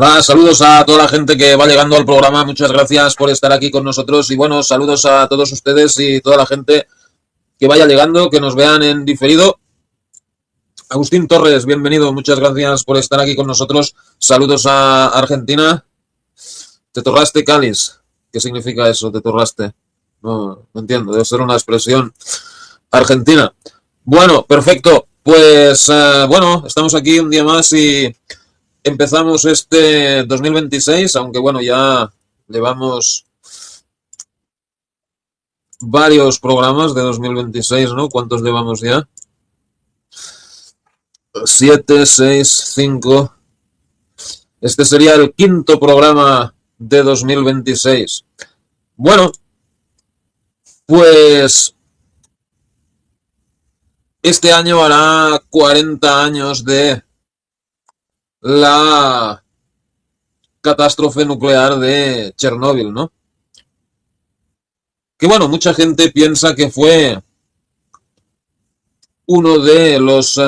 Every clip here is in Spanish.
Hola, saludos a toda la gente que va llegando al programa, muchas gracias por estar aquí con nosotros y bueno, saludos a todos ustedes y toda la gente que vaya llegando, que nos vean en diferido. Agustín Torres, bienvenido, muchas gracias por estar aquí con nosotros, saludos a Argentina. Te torraste cáliz, ¿qué significa eso, te torraste? No entiendo, debe ser una expresión argentina. Bueno, perfecto, pues bueno, estamos aquí un día más y empezamos este 2026, aunque bueno, ya llevamos varios programas de 2026, ¿no? ¿Cuántos llevamos ya? 7, 6, 5. Este sería el quinto programa de 2026. Bueno, pues este año hará 40 años de la catástrofe nuclear de Chernóbil, ¿no? Que bueno, mucha gente piensa que fue uno de los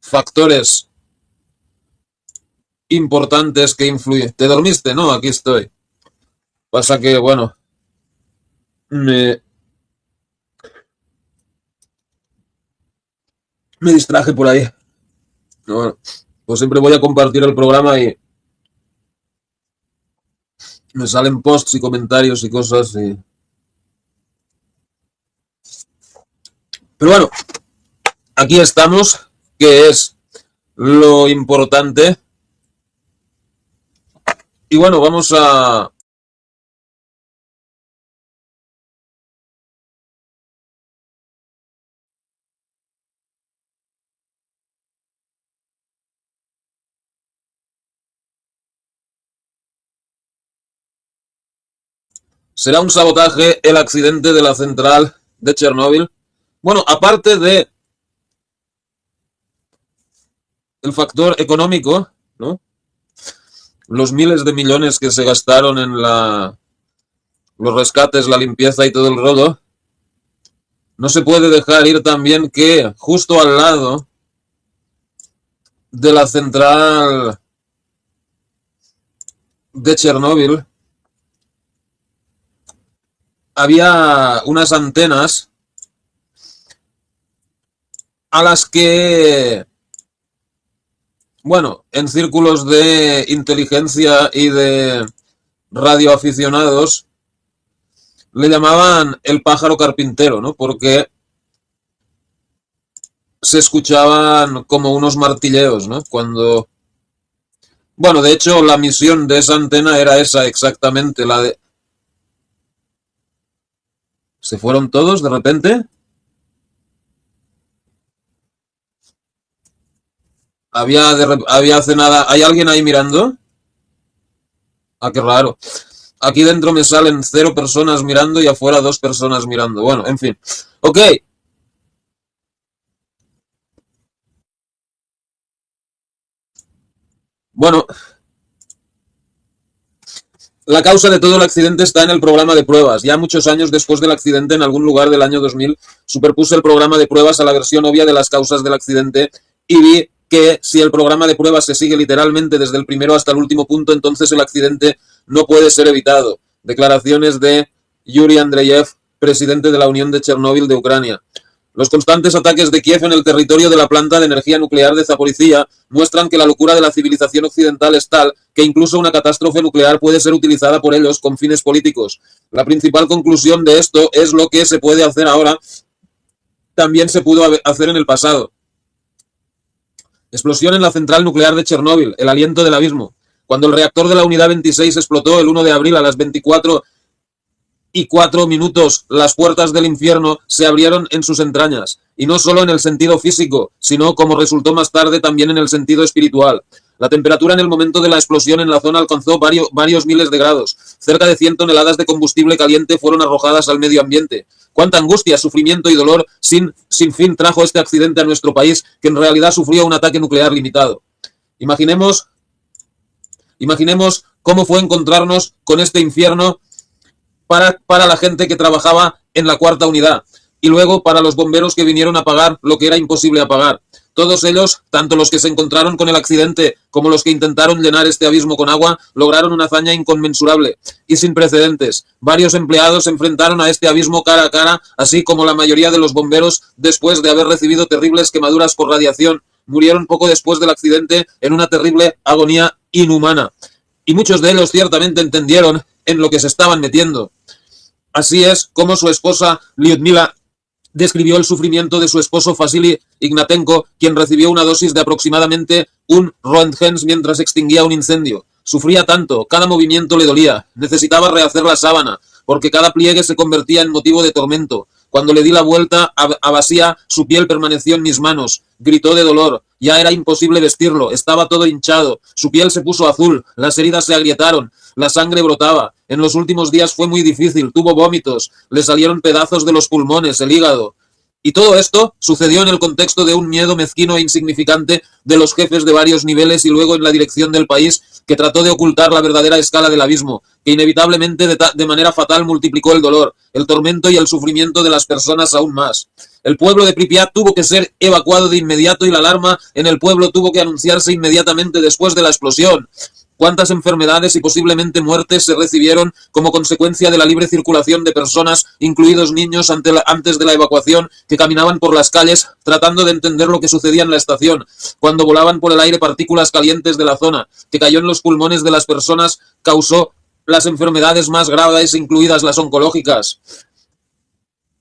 factores importantes que influyen. ¿Te dormiste? No, aquí estoy. Pasa que, bueno, me distraje por ahí. Bueno, pues siempre voy a compartir el programa y me salen posts y comentarios y cosas y... Pero bueno, aquí estamos, que es lo importante. Y bueno, vamos a... ¿Será un sabotaje el accidente de la central de Chernóbil? Bueno, aparte de el factor económico, ¿no? Los miles de millones que se gastaron en los rescates, la limpieza y todo el rodo, no se puede dejar ir también que justo al lado de la central de Chernóbil había unas antenas a las que, bueno, en círculos de inteligencia y de radioaficionados le llamaban el pájaro carpintero, ¿no? Porque se escuchaban como unos martilleos, ¿no? Cuando... Bueno, de hecho, la misión de esa antena era esa exactamente, la de... ¿Se fueron todos de repente? Había hace nada... ¿Hay alguien ahí mirando? Ah, qué raro. Aquí dentro me salen 0 personas mirando y afuera 2 personas mirando. Bueno, en fin. Ok. Bueno, la causa de todo el accidente está en el programa de pruebas. Ya muchos años después del accidente, en algún lugar del año 2000, superpuse el programa de pruebas a la versión obvia de las causas del accidente y vi que si el programa de pruebas se sigue literalmente desde el primero hasta el último punto, entonces el accidente no puede ser evitado. Declaraciones de Yuri Andreyev, presidente de la Unión de Chernóbil de Ucrania. Los constantes ataques de Kiev en el territorio de la planta de energía nuclear de Zaporizhia muestran que la locura de la civilización occidental es tal que incluso una catástrofe nuclear puede ser utilizada por ellos con fines políticos. La principal conclusión de esto es lo que se puede hacer ahora, también se pudo hacer en el pasado. Explosión en la central nuclear de Chernóbil, el aliento del abismo. Cuando el reactor de la unidad 26 explotó el 1 de abril a las 24:04, las puertas del infierno se abrieron en sus entrañas, y no solo en el sentido físico, sino, como resultó más tarde, también en el sentido espiritual. La temperatura en el momento de la explosión en la zona alcanzó varios miles de grados. Cerca de 100 toneladas de combustible caliente fueron arrojadas al medio ambiente. Cuánta angustia, sufrimiento y dolor sin fin trajo este accidente a nuestro país, que en realidad sufrió un ataque nuclear limitado. Imaginemos cómo fue encontrarnos con este infierno para la gente que trabajaba en la cuarta unidad, y luego para los bomberos que vinieron a apagar lo que era imposible apagar. Todos ellos, tanto los que se encontraron con el accidente como los que intentaron llenar este abismo con agua, lograron una hazaña inconmensurable y sin precedentes. Varios empleados se enfrentaron a este abismo cara a cara, así como la mayoría de los bomberos, después de haber recibido terribles quemaduras por radiación, murieron poco después del accidente en una terrible agonía inhumana. Y muchos de ellos ciertamente entendieron en lo que se estaban metiendo. Así es como su esposa Lyudmila describió el sufrimiento de su esposo Vasily Ignatenko, quien recibió una dosis de aproximadamente un Roentgens mientras extinguía un incendio. Sufría tanto, cada movimiento le dolía, necesitaba rehacer la sábana, porque cada pliegue se convertía en motivo de tormento. Cuando le di la vuelta a vacía, su piel permaneció en mis manos. Gritó de dolor. Ya era imposible vestirlo. Estaba todo hinchado. Su piel se puso azul. Las heridas se agrietaron. La sangre brotaba. En los últimos días fue muy difícil. Tuvo vómitos. Le salieron pedazos de los pulmones, el hígado. Y todo esto sucedió en el contexto de un miedo mezquino e insignificante de los jefes de varios niveles y luego en la dirección del país, que trató de ocultar la verdadera escala del abismo, que inevitablemente de manera fatal multiplicó el dolor, el tormento y el sufrimiento de las personas aún más. El pueblo de Pripyat tuvo que ser evacuado de inmediato y la alarma en el pueblo tuvo que anunciarse inmediatamente después de la explosión. Cuántas enfermedades y posiblemente muertes se recibieron como consecuencia de la libre circulación de personas, incluidos niños, antes de la evacuación, que caminaban por las calles tratando de entender lo que sucedía en la estación, cuando volaban por el aire partículas calientes de la zona, que cayó en los pulmones de las personas, causó las enfermedades más graves, incluidas las oncológicas.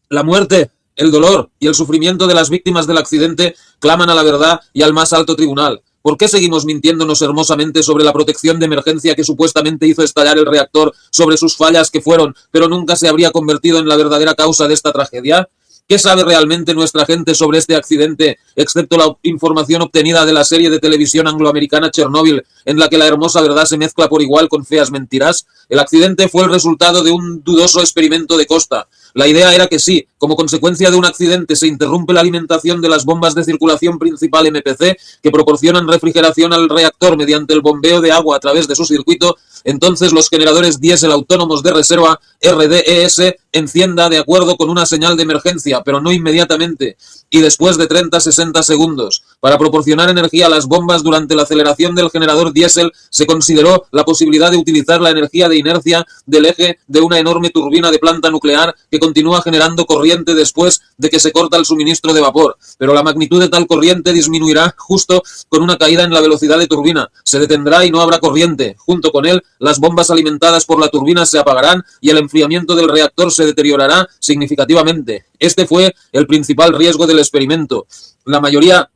La muerte, el dolor y el sufrimiento de las víctimas del accidente claman a la verdad y al más alto tribunal. ¿Por qué seguimos mintiéndonos hermosamente sobre la protección de emergencia que supuestamente hizo estallar el reactor, sobre sus fallas que fueron, pero nunca se habría convertido en la verdadera causa de esta tragedia? ¿Qué sabe realmente nuestra gente sobre este accidente, excepto la información obtenida de la serie de televisión angloamericana Chernóbil, en la que la hermosa verdad se mezcla por igual con feas mentiras? El accidente fue el resultado de un dudoso experimento de Costa. La idea era que si, como consecuencia de un accidente, se interrumpe la alimentación de las bombas de circulación principal MPC, que proporcionan refrigeración al reactor mediante el bombeo de agua a través de su circuito, entonces los generadores diésel autónomos de reserva, RDES, encienda de acuerdo con una señal de emergencia, pero no inmediatamente, y después de 30-60 segundos. Para proporcionar energía a las bombas durante la aceleración del generador diésel, se consideró la posibilidad de utilizar la energía de inercia del eje de una enorme turbina de planta nuclear que continúa generando corriente después de que se corta el suministro de vapor, pero la magnitud de tal corriente disminuirá justo con una caída en la velocidad de turbina, se detendrá y no habrá corriente. Junto con él, las bombas alimentadas por la turbina se apagarán y el enfriamiento del reactor se deteriorará significativamente. Este fue el principal riesgo del experimento. La mayoría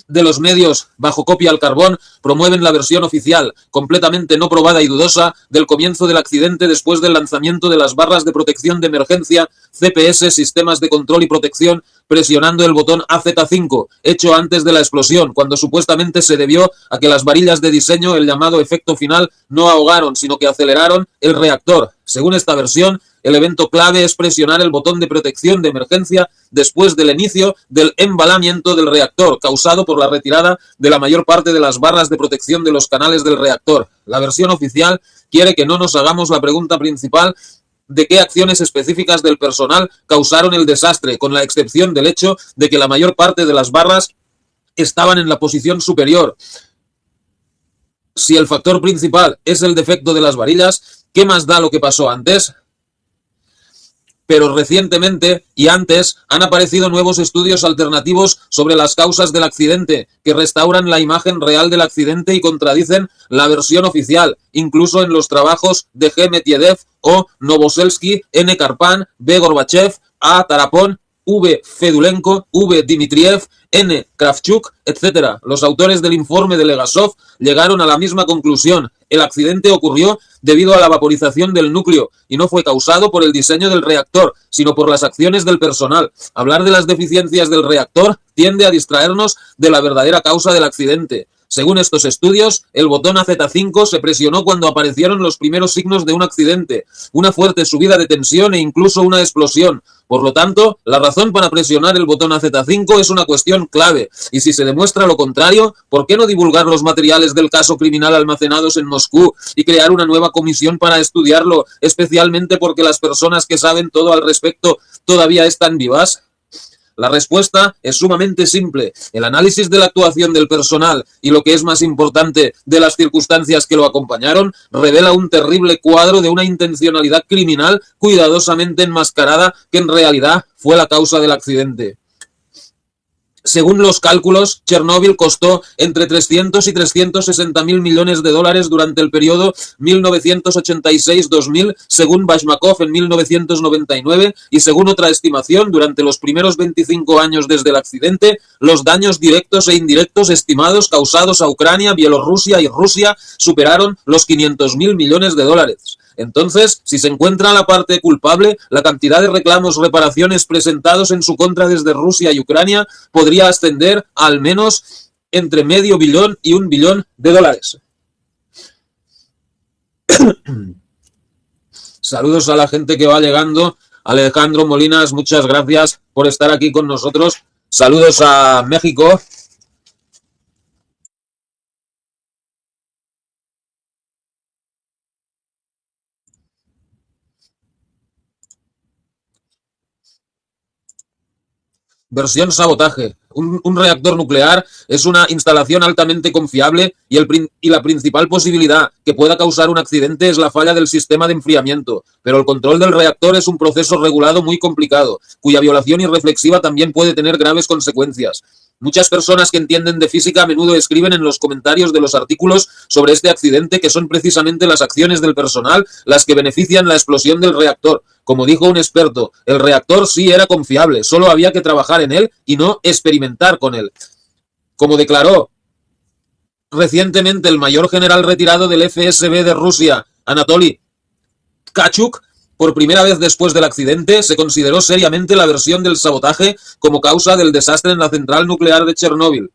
de los medios bajo copia al carbón promueven la versión oficial, completamente no probada y dudosa, del comienzo del accidente después del lanzamiento de las barras de protección de emergencia, CPS, sistemas de control y protección, presionando el botón AZ5, hecho antes de la explosión, cuando supuestamente se debió a que las varillas de diseño, el llamado efecto final, no ahogaron, sino que aceleraron el reactor. Según esta versión, el evento clave es presionar el botón de protección de emergencia después del inicio del embalamiento del reactor, causado por la retirada de la mayor parte de las barras de protección de los canales del reactor. La versión oficial quiere que no nos hagamos la pregunta principal de qué acciones específicas del personal causaron el desastre, con la excepción del hecho de que la mayor parte de las barras estaban en la posición superior. Si el factor principal es el defecto de las varillas, ¿qué más da lo que pasó antes? Pero recientemente y antes han aparecido nuevos estudios alternativos sobre las causas del accidente, que restauran la imagen real del accidente y contradicen la versión oficial, incluso en los trabajos de G. Metiedev o Novoselsky, N. Karpan, B. Gorbachev, A. Tarapon, V. Fedulenko, V. Dmitriev, N. Kravchuk, etc. Los autores del informe de Legasov llegaron a la misma conclusión. El accidente ocurrió debido a la vaporización del núcleo y no fue causado por el diseño del reactor, sino por las acciones del personal. Hablar de las deficiencias del reactor tiende a distraernos de la verdadera causa del accidente. Según estos estudios, el botón AZ5 se presionó cuando aparecieron los primeros signos de un accidente, una fuerte subida de tensión e incluso una explosión. Por lo tanto, la razón para presionar el botón AZ5 es una cuestión clave, y si se demuestra lo contrario, ¿por qué no divulgar los materiales del caso criminal almacenados en Moscú y crear una nueva comisión para estudiarlo, especialmente porque las personas que saben todo al respecto todavía están vivas? La respuesta es sumamente simple. El análisis de la actuación del personal y, lo que es más importante, de las circunstancias que lo acompañaron, revela un terrible cuadro de una intencionalidad criminal cuidadosamente enmascarada que en realidad fue la causa del accidente. Según los cálculos, Chernóbil costó entre 300 y 360 mil millones de dólares durante el periodo 1986-2000, según Bashmakov en 1999, y según otra estimación, durante los primeros 25 años desde el accidente, los daños directos e indirectos estimados causados a Ucrania, Bielorrusia y Rusia superaron los 500 mil millones de dólares. Entonces, si se encuentra la parte culpable, la cantidad de reclamos o reparaciones presentados en su contra desde Rusia y Ucrania podría ascender a al menos entre medio billón y $1 billón. Saludos a la gente que va llegando. Alejandro Molinas, muchas gracias por estar aquí con nosotros. Saludos a México. Versión sabotaje. Un reactor nuclear es una instalación altamente confiable y la principal posibilidad que pueda causar un accidente es la falla del sistema de enfriamiento. Pero el control del reactor es un proceso regulado muy complicado, cuya violación irreflexiva también puede tener graves consecuencias. Muchas personas que entienden de física a menudo escriben en los comentarios de los artículos sobre este accidente que son precisamente las acciones del personal las que benefician la explosión del reactor. Como dijo un experto, el reactor sí era confiable, solo había que trabajar en él y no experimentar con él. Como declaró recientemente el mayor general retirado del FSB de Rusia, Anatoly Tkachuk, por primera vez después del accidente, se consideró seriamente la versión del sabotaje como causa del desastre en la central nuclear de Chernóbil.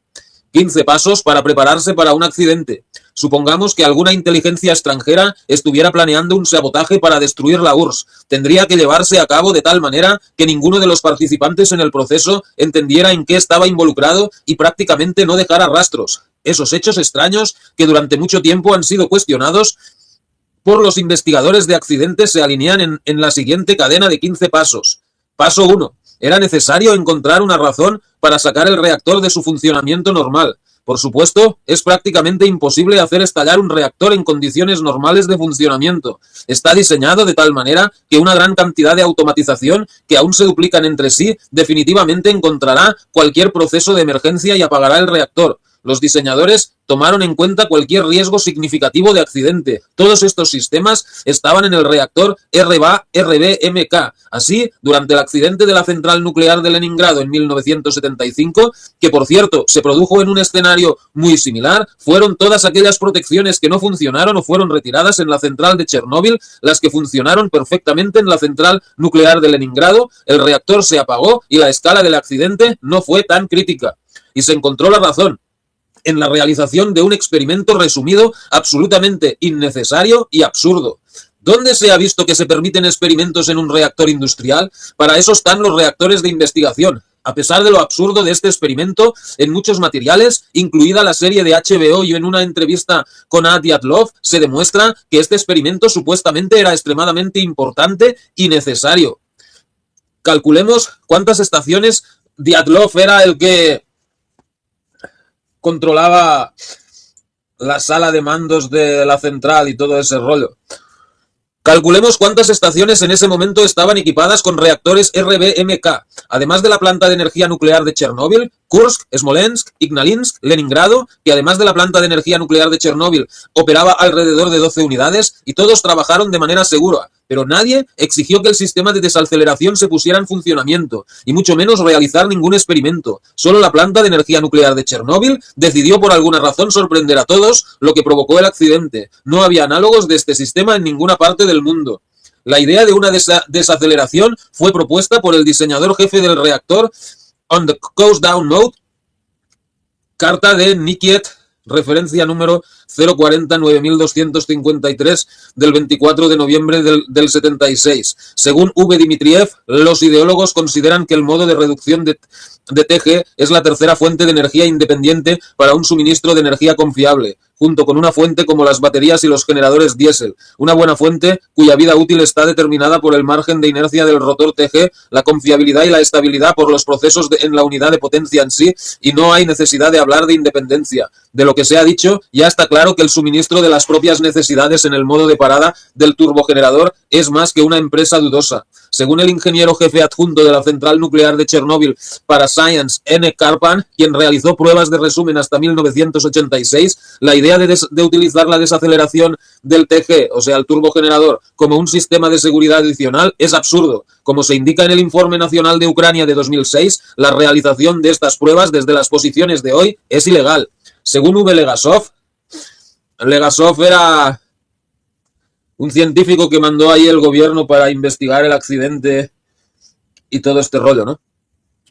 15 pasos para prepararse para un accidente. Supongamos que alguna inteligencia extranjera estuviera planeando un sabotaje para destruir la URSS. Tendría que llevarse a cabo de tal manera que ninguno de los participantes en el proceso entendiera en qué estaba involucrado y prácticamente no dejara rastros. Esos hechos extraños, que durante mucho tiempo han sido cuestionados por los investigadores de accidentes, se alinean en la siguiente cadena de 15 pasos. Paso 1. Era necesario encontrar una razón para sacar el reactor de su funcionamiento normal. Por supuesto, es prácticamente imposible hacer estallar un reactor en condiciones normales de funcionamiento. Está diseñado de tal manera que una gran cantidad de automatización, que aún se duplican entre sí, definitivamente encontrará cualquier proceso de emergencia y apagará el reactor. Los diseñadores tomaron en cuenta cualquier riesgo significativo de accidente. Todos estos sistemas estaban en el reactor RBMK. Así, durante el accidente de la central nuclear de Leningrado en 1975, que por cierto se produjo en un escenario muy similar, fueron todas aquellas protecciones que no funcionaron o fueron retiradas en la central de Chernóbil las que funcionaron perfectamente en la central nuclear de Leningrado. El reactor se apagó y la escala del accidente no fue tan crítica. Y se encontró la razón en la realización de un experimento resumido, absolutamente innecesario y absurdo. ¿Dónde se ha visto que se permiten experimentos en un reactor industrial? Para eso están los reactores de investigación. A pesar de lo absurdo de este experimento, en muchos materiales, incluida la serie de HBO y en una entrevista con A. Dyatlov, se demuestra que este experimento supuestamente era extremadamente importante y necesario. Calculemos cuántas estaciones. Dyatlov era el que controlaba la sala de mandos de la central y todo ese rollo. Calculemos cuántas estaciones en ese momento estaban equipadas con reactores RBMK, además de la planta de energía nuclear de Chernóbil, Kursk, Smolensk, Ignalinsk, Leningrado, que además de la planta de energía nuclear de Chernóbil operaba alrededor de 12 unidades, y todos trabajaron de manera segura, pero nadie exigió que el sistema de desaceleración se pusiera en funcionamiento, y mucho menos realizar ningún experimento. Solo la planta de energía nuclear de Chernóbil decidió por alguna razón sorprender a todos, lo que provocó el accidente. No había análogos de este sistema en ninguna parte del mundo. La idea de una desaceleración fue propuesta por el diseñador jefe del reactor on the Coast Down Mode, carta de Nikiet, referencia número 049253 del 24 de noviembre del 76. Según V. Dmitriev, los ideólogos consideran que el modo de reducción de TG es la tercera fuente de energía independiente para un suministro de energía confiable, junto con una fuente como las baterías y los generadores diésel. Una buena fuente cuya vida útil está determinada por el margen de inercia del rotor TG, la confiabilidad y la estabilidad por los procesos en la unidad de potencia en sí, y no hay necesidad de hablar de independencia. De lo que se ha dicho, ya está claro que el suministro de las propias necesidades en el modo de parada del turbogenerador es más que una empresa dudosa. Según el ingeniero jefe adjunto de la central nuclear de Chernóbil para Science, N. Karpan, quien realizó pruebas de resumen hasta 1986, la idea de utilizar la desaceleración del TG, o sea, el turbogenerador, como un sistema de seguridad adicional es absurdo. Como se indica en el Informe Nacional de Ucrania de 2006, la realización de estas pruebas desde las posiciones de hoy es ilegal. Según V. Legasov era un científico que mandó ahí el gobierno para investigar el accidente y todo este rollo, ¿no?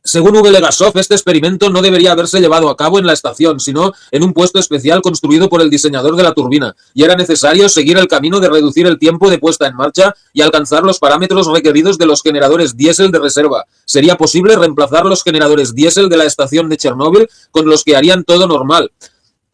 Según V. Legasov, este experimento no debería haberse llevado a cabo en la estación, sino en un puesto especial construido por el diseñador de la turbina, y era necesario seguir el camino de reducir el tiempo de puesta en marcha y alcanzar los parámetros requeridos de los generadores diésel de reserva. Sería posible reemplazar los generadores diésel de la estación de Chernóbil con los que harían todo normal.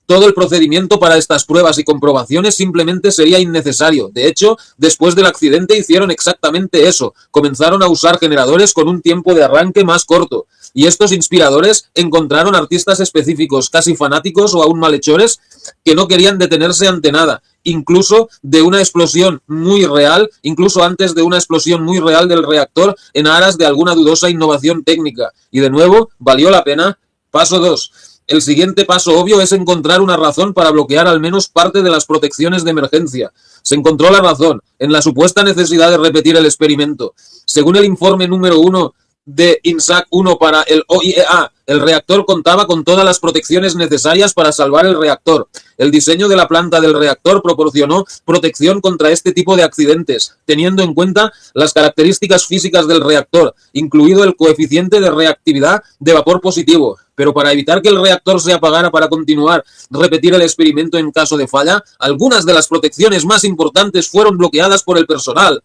Todo el procedimiento para estas pruebas y comprobaciones simplemente sería innecesario. De hecho, después del accidente hicieron exactamente eso. Comenzaron a usar generadores con un tiempo de arranque más corto. Y estos inspiradores encontraron artistas específicos, casi fanáticos o aún malhechores, que no querían detenerse ante nada. Incluso de una explosión muy real, incluso antes de una explosión muy real del reactor, en aras de alguna dudosa innovación técnica. Y de nuevo, ¿valió la pena? Paso 2. El siguiente paso obvio es encontrar una razón para bloquear al menos parte de las protecciones de emergencia. Se encontró la razón en la supuesta necesidad de repetir el experimento. Según el informe número 1 de INSAC 1 para el OIEA, el reactor contaba con todas las protecciones necesarias para salvar el reactor. El diseño de la planta del reactor proporcionó protección contra este tipo de accidentes, teniendo en cuenta las características físicas del reactor, incluido el coeficiente de reactividad de vapor positivo. Pero para evitar que el reactor se apagara para continuar, repetir el experimento en caso de falla, algunas de las protecciones más importantes fueron bloqueadas por el personal.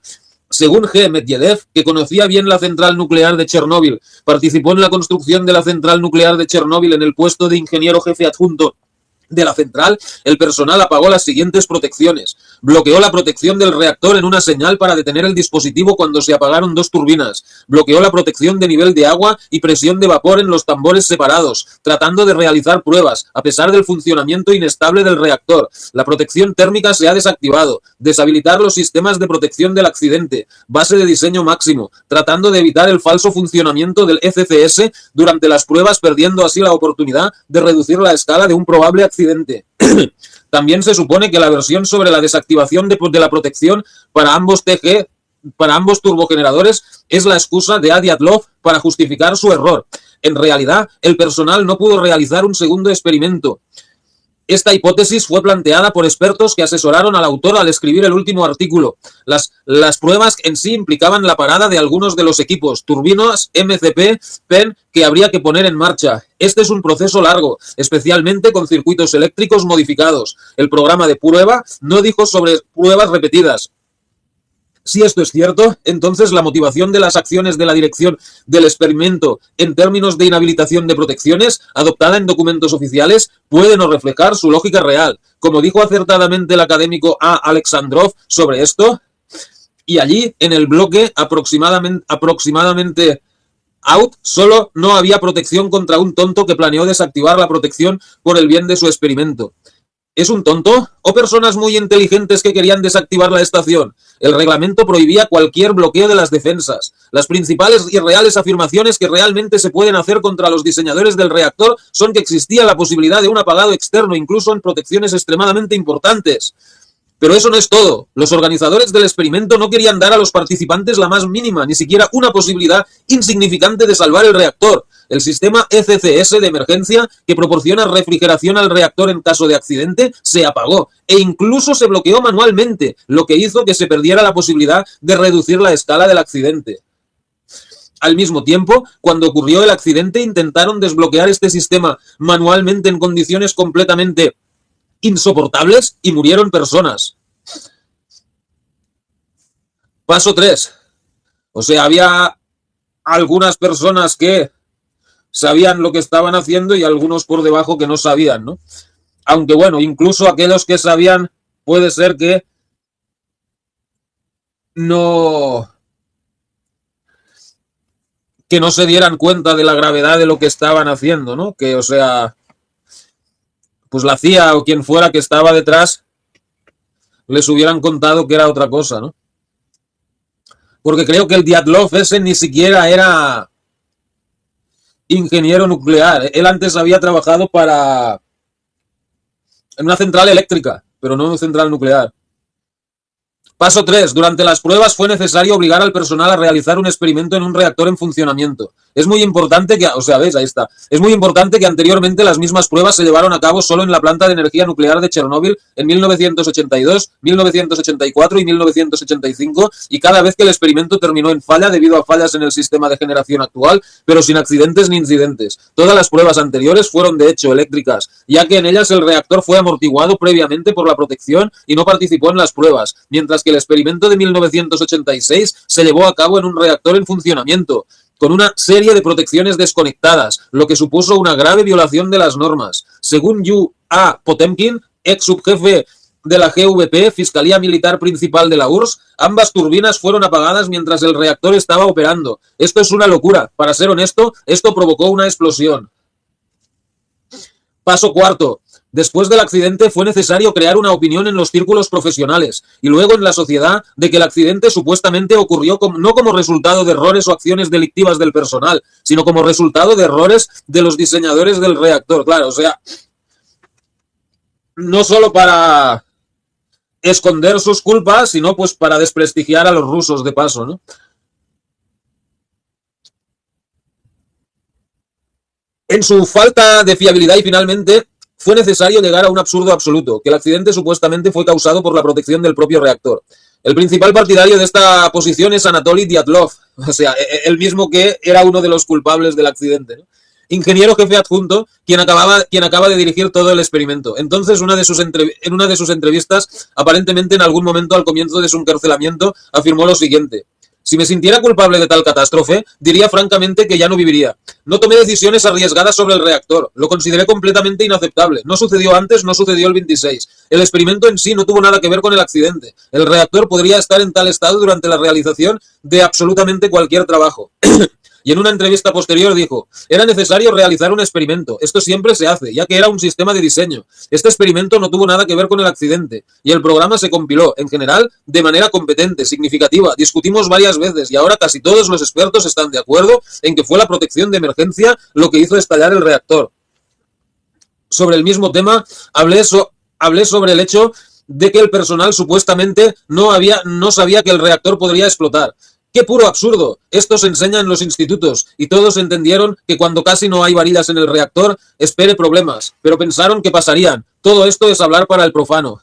Según G. Medvedev, que conocía bien la central nuclear de Chernóbil, participó en la construcción de la central nuclear de Chernóbil en el puesto de ingeniero jefe adjunto de la central, el personal apagó las siguientes protecciones. Bloqueó la protección del reactor en una señal para detener el dispositivo cuando se apagaron dos turbinas. Bloqueó la protección de nivel de agua y presión de vapor en los tambores separados, tratando de realizar pruebas, a pesar del funcionamiento inestable del reactor. La protección térmica se ha desactivado. Deshabilitar los sistemas de protección del accidente. Base de diseño máximo, tratando de evitar el falso funcionamiento del ECCS durante las pruebas, perdiendo así la oportunidad de reducir la escala de un probable accidente. También se supone que la versión sobre la desactivación de la protección para ambos turbogeneradores es la excusa de Dyatlov para justificar su error. En realidad, el personal no pudo realizar un segundo experimento. Esta hipótesis fue planteada por expertos que asesoraron al autor al escribir el último artículo. Las pruebas en sí implicaban la parada de algunos de los equipos, turbinas, MCP, PEN, que habría que poner en marcha. Este es un proceso largo, especialmente con circuitos eléctricos modificados. El programa de prueba no dijo sobre pruebas repetidas. Si esto es cierto, entonces la motivación de las acciones de la dirección del experimento en términos de inhabilitación de protecciones, adoptada en documentos oficiales, puede no reflejar su lógica real. Como dijo acertadamente el académico A. Alexandrov sobre esto, y allí, en el bloque aproximadamente out, solo no había protección contra un tonto que planeó desactivar la protección por el bien de su experimento. ¿Es un tonto? ¿O personas muy inteligentes que querían desactivar la estación? El reglamento prohibía cualquier bloqueo de las defensas. Las principales y reales afirmaciones que realmente se pueden hacer contra los diseñadores del reactor son que existía la posibilidad de un apagado externo, incluso en protecciones extremadamente importantes. Pero eso no es todo. Los organizadores del experimento no querían dar a los participantes la más mínima, ni siquiera una posibilidad insignificante de salvar el reactor. El sistema ECCS de emergencia, que proporciona refrigeración al reactor en caso de accidente, se apagó e incluso se bloqueó manualmente, lo que hizo que se perdiera la posibilidad de reducir la escala del accidente. Al mismo tiempo, cuando ocurrió el accidente, intentaron desbloquear este sistema manualmente en condiciones completamente insoportables y murieron personas. Paso 3. O sea, había algunas personas que sabían lo que estaban haciendo y algunos por debajo que no sabían, ¿no? Aunque bueno, incluso aquellos que sabían puede ser que no se dieran cuenta de la gravedad de lo que estaban haciendo, ¿no? Que, o sea, pues la CIA o quien fuera que estaba detrás les hubieran contado que era otra cosa, ¿no? Porque creo que el Dyatlov ese ni siquiera era ingeniero nuclear. Él antes había trabajado en una central eléctrica, pero no en una central nuclear. Paso 3. Durante las pruebas fue necesario obligar al personal a realizar un experimento en un reactor en funcionamiento. Es muy importante que, o sea, ¿ves? Ahí está. Es muy importante que anteriormente las mismas pruebas se llevaron a cabo solo en la planta de energía nuclear de Chernóbil en 1982, 1984 y 1985, y cada vez que el experimento terminó en falla debido a fallas en el sistema de generación actual, pero sin accidentes ni incidentes. Todas las pruebas anteriores fueron de hecho eléctricas, ya que en ellas el reactor fue amortiguado previamente por la protección y no participó en las pruebas, mientras que el experimento de 1986 se llevó a cabo en un reactor en funcionamiento, con una serie de protecciones desconectadas, lo que supuso una grave violación de las normas. Según Yu A. Potemkin, ex subjefe de la GVP, Fiscalía Militar Principal de la URSS, ambas turbinas fueron apagadas mientras el reactor estaba operando. Esto es una locura. Para ser honesto, esto provocó una explosión. Paso 4. Después del accidente fue necesario crear una opinión en los círculos profesionales y luego en la sociedad de que el accidente supuestamente ocurrió no como resultado de errores o acciones delictivas del personal, sino como resultado de errores de los diseñadores del reactor. Claro, o sea, no solo para esconder sus culpas, sino pues para desprestigiar a los rusos de paso, ¿no? En su falta de fiabilidad y finalmente fue necesario llegar a un absurdo absoluto, que el accidente supuestamente fue causado por la protección del propio reactor. El principal partidario de esta posición es Anatoly Dyatlov, o sea, el mismo que era uno de los culpables del accidente, ¿no? Ingeniero jefe adjunto, quien acaba de dirigir todo el experimento. Entonces, en una de sus entrevistas, aparentemente en algún momento al comienzo de su encarcelamiento, afirmó lo siguiente: si me sintiera culpable de tal catástrofe, diría francamente que ya no viviría. No tomé decisiones arriesgadas sobre el reactor. Lo consideré completamente inaceptable. No sucedió antes, no sucedió el 26. El experimento en sí no tuvo nada que ver con el accidente. El reactor podría estar en tal estado durante la realización de absolutamente cualquier trabajo. Y en una entrevista posterior dijo: era necesario realizar un experimento. Esto siempre se hace, ya que era un sistema de diseño. Este experimento no tuvo nada que ver con el accidente. Y el programa se compiló, en general, de manera competente, significativa. Discutimos varias veces y ahora casi todos los expertos están de acuerdo en que fue la protección de emergencia lo que hizo estallar el reactor. Sobre el mismo tema, hablé sobre el hecho de que el personal supuestamente no sabía que el reactor podría explotar. ¡Qué puro absurdo! Esto se enseña en los institutos y todos entendieron que cuando casi no hay varillas en el reactor, espere problemas, pero pensaron que pasarían. Todo esto es hablar para el profano.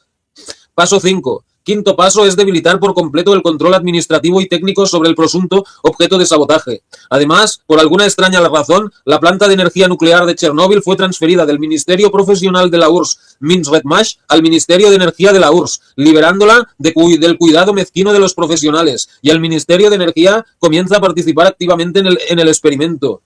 Paso 5. Quinto paso es debilitar por completo el control administrativo y técnico sobre el presunto objeto de sabotaje. Además, por alguna extraña razón, la planta de energía nuclear de Chernóbil fue transferida del Ministerio Profesional de la URSS, Minsk-Redmash, al Ministerio de Energía de la URSS, liberándola del cuidado mezquino de los profesionales, y el Ministerio de Energía comienza a participar activamente en el experimento.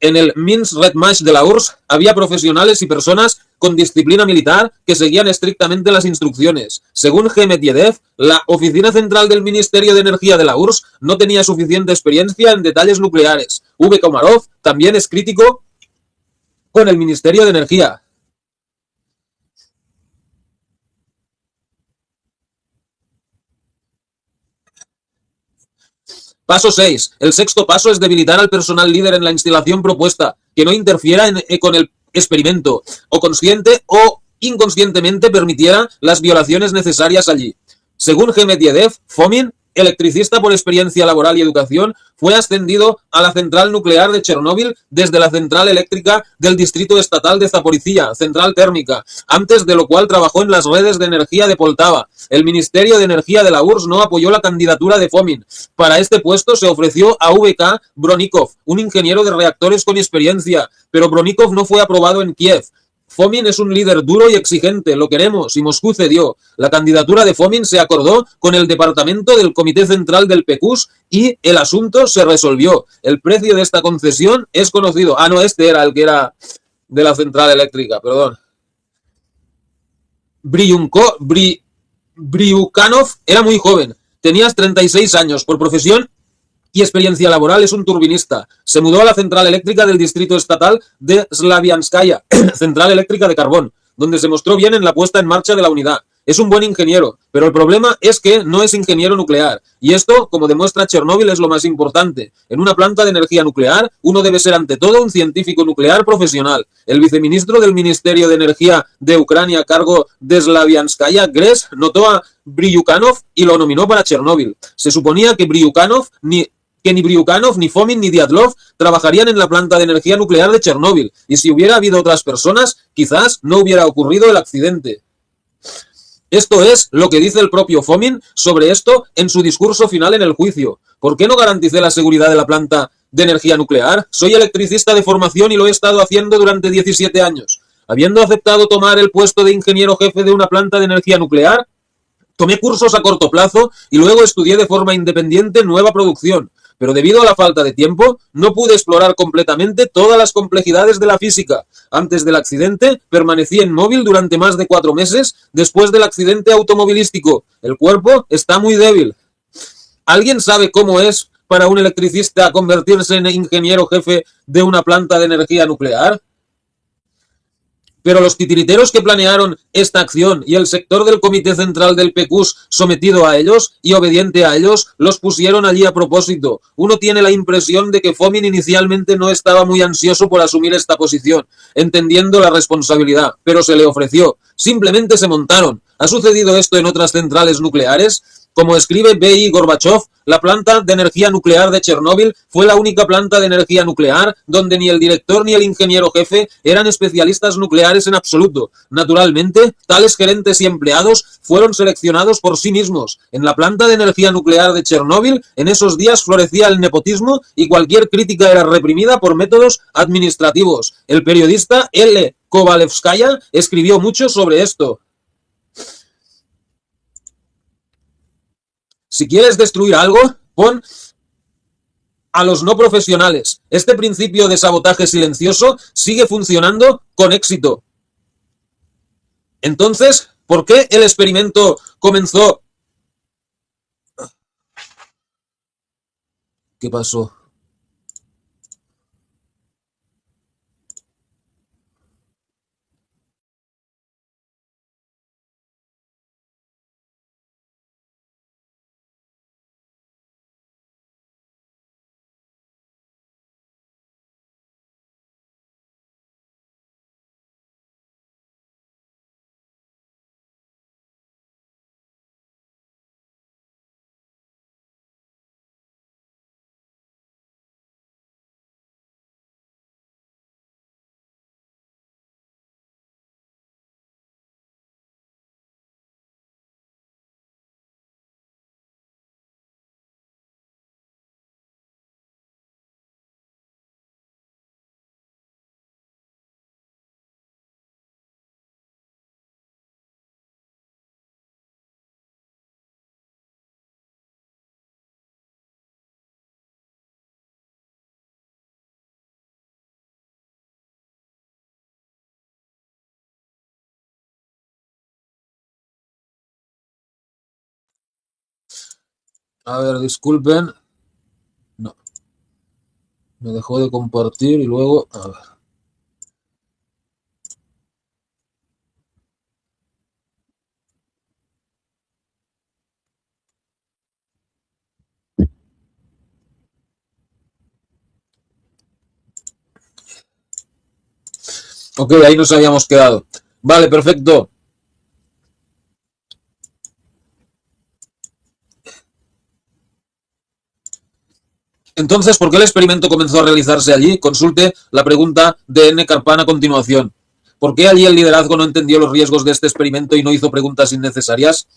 En el Minsk-Redmash de la URSS había profesionales y personas con disciplina militar que seguían estrictamente las instrucciones. Según G. Medvedev, la oficina central del Ministerio de Energía de la URSS no tenía suficiente experiencia en detalles nucleares. V. Komarov también es crítico con el Ministerio de Energía. Paso 6. El sexto paso es debilitar al personal líder en la instalación propuesta, que no interfiera con el experimento, o consciente o inconscientemente permitiera las violaciones necesarias allí. Según Medvedev, Fomin, electricista por experiencia laboral y educación, fue ascendido a la central nuclear de Chernóbil desde la central eléctrica del distrito estatal de Zaporizhia, central térmica, antes de lo cual trabajó en las redes de energía de Poltava. El Ministerio de Energía de la URSS no apoyó la candidatura de Fomin. Para este puesto se ofreció a VK Bronikov, un ingeniero de reactores con experiencia, pero Bronikov no fue aprobado en Kiev. Fomin es un líder duro y exigente, lo queremos, y Moscú cedió. La candidatura de Fomin se acordó con el departamento del Comité Central del PQS y el asunto se resolvió. El precio de esta concesión es conocido. Ah, no, este era el que era de la central eléctrica, perdón. Bryukhanov era muy joven, tenía 36 años, por profesión y experiencia laboral es un turbinista. Se mudó a la central eléctrica del distrito estatal de Slavianskaya, central eléctrica de carbón, donde se mostró bien en la puesta en marcha de la unidad. Es un buen ingeniero, pero el problema es que no es ingeniero nuclear. Y esto, como demuestra Chernóbil, es lo más importante. En una planta de energía nuclear, uno debe ser ante todo un científico nuclear profesional. El viceministro del Ministerio de Energía de Ucrania a cargo de Slavianskaya, Gres, notó a Bryukhanov y lo nominó para Chernóbil. Se suponía que ni Bryukhanov, ni Fomin, ni Diatlov trabajarían en la planta de energía nuclear de Chernóbil, y si hubiera habido otras personas, quizás no hubiera ocurrido el accidente. Esto es lo que dice el propio Fomin sobre esto en su discurso final en el juicio. ¿Por qué no garanticé la seguridad de la planta de energía nuclear? Soy electricista de formación y lo he estado haciendo durante 17 años. Habiendo aceptado tomar el puesto de ingeniero jefe de una planta de energía nuclear, tomé cursos a corto plazo y luego estudié de forma independiente nueva producción, pero debido a la falta de tiempo no pude explorar completamente todas las complejidades de la física. Antes del accidente permanecí inmóvil durante más de 4 meses después del accidente automovilístico. El cuerpo está muy débil. ¿Alguien sabe cómo es para un electricista convertirse en ingeniero jefe de una planta de energía nuclear? Pero los titiriteros que planearon esta acción y el sector del Comité Central del PQS sometido a ellos y obediente a ellos los pusieron allí a propósito. Uno tiene la impresión de que Fomin inicialmente no estaba muy ansioso por asumir esta posición, entendiendo la responsabilidad, pero se le ofreció. Simplemente se montaron. ¿Ha sucedido esto en otras centrales nucleares? Como escribe B.I. Gorbachev, la planta de energía nuclear de Chernóbil fue la única planta de energía nuclear donde ni el director ni el ingeniero jefe eran especialistas nucleares en absoluto. Naturalmente, tales gerentes y empleados fueron seleccionados por sí mismos. En la planta de energía nuclear de Chernóbil, en esos días florecía el nepotismo y cualquier crítica era reprimida por métodos administrativos. El periodista L. Kovalevskaya escribió mucho sobre esto. Si quieres destruir algo, pon a los no profesionales. Este principio de sabotaje silencioso sigue funcionando con éxito. Entonces, ¿por qué el experimento comenzó? ¿Qué pasó? A ver, disculpen. No, me dejó de compartir y luego... A ver. Ok, ahí nos habíamos quedado. Vale, perfecto. Entonces, ¿por qué el experimento comenzó a realizarse allí? Consulte la pregunta de N. Carpan a continuación. ¿Por qué allí el liderazgo no entendió los riesgos de este experimento y no hizo preguntas innecesarias?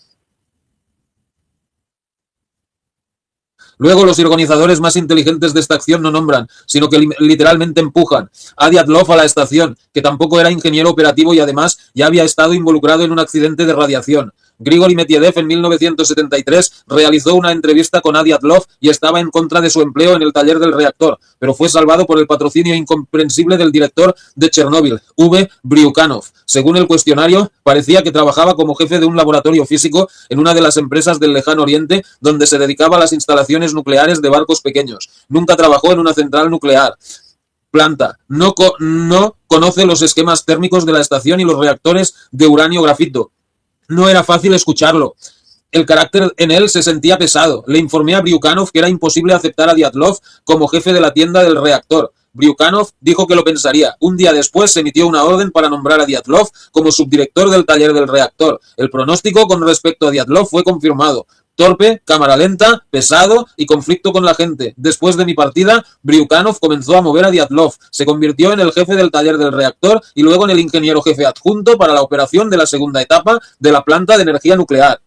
Luego, los organizadores más inteligentes de esta acción no nombran, sino que literalmente empujan a Dyatlov a la estación, que tampoco era ingeniero operativo y además ya había estado involucrado en un accidente de radiación. Grigori Metiedev en 1973 realizó una entrevista con Dyatlov y estaba en contra de su empleo en el taller del reactor, pero fue salvado por el patrocinio incomprensible del director de Chernóbil, V. Bryukhanov. Según el cuestionario, parecía que trabajaba como jefe de un laboratorio físico en una de las empresas del lejano oriente donde se dedicaba a las instalaciones nucleares de barcos pequeños. Nunca trabajó en una central nuclear. Planta. No conoce los esquemas térmicos de la estación y los reactores de uranio grafito. No era fácil escucharlo. El carácter en él se sentía pesado. Le informé a Bryukhanov que era imposible aceptar a Dyatlov como jefe de la tienda del reactor. Bryukhanov dijo que lo pensaría. Un día después se emitió una orden para nombrar a Dyatlov como subdirector del taller del reactor. El pronóstico con respecto a Dyatlov fue confirmado. Torpe, cámara lenta, pesado y conflicto con la gente. Después de mi partida, Bryukhanov comenzó a mover a Dyatlov. Se convirtió en el jefe del taller del reactor y luego en el ingeniero jefe adjunto para la operación de la segunda etapa de la planta de energía nuclear.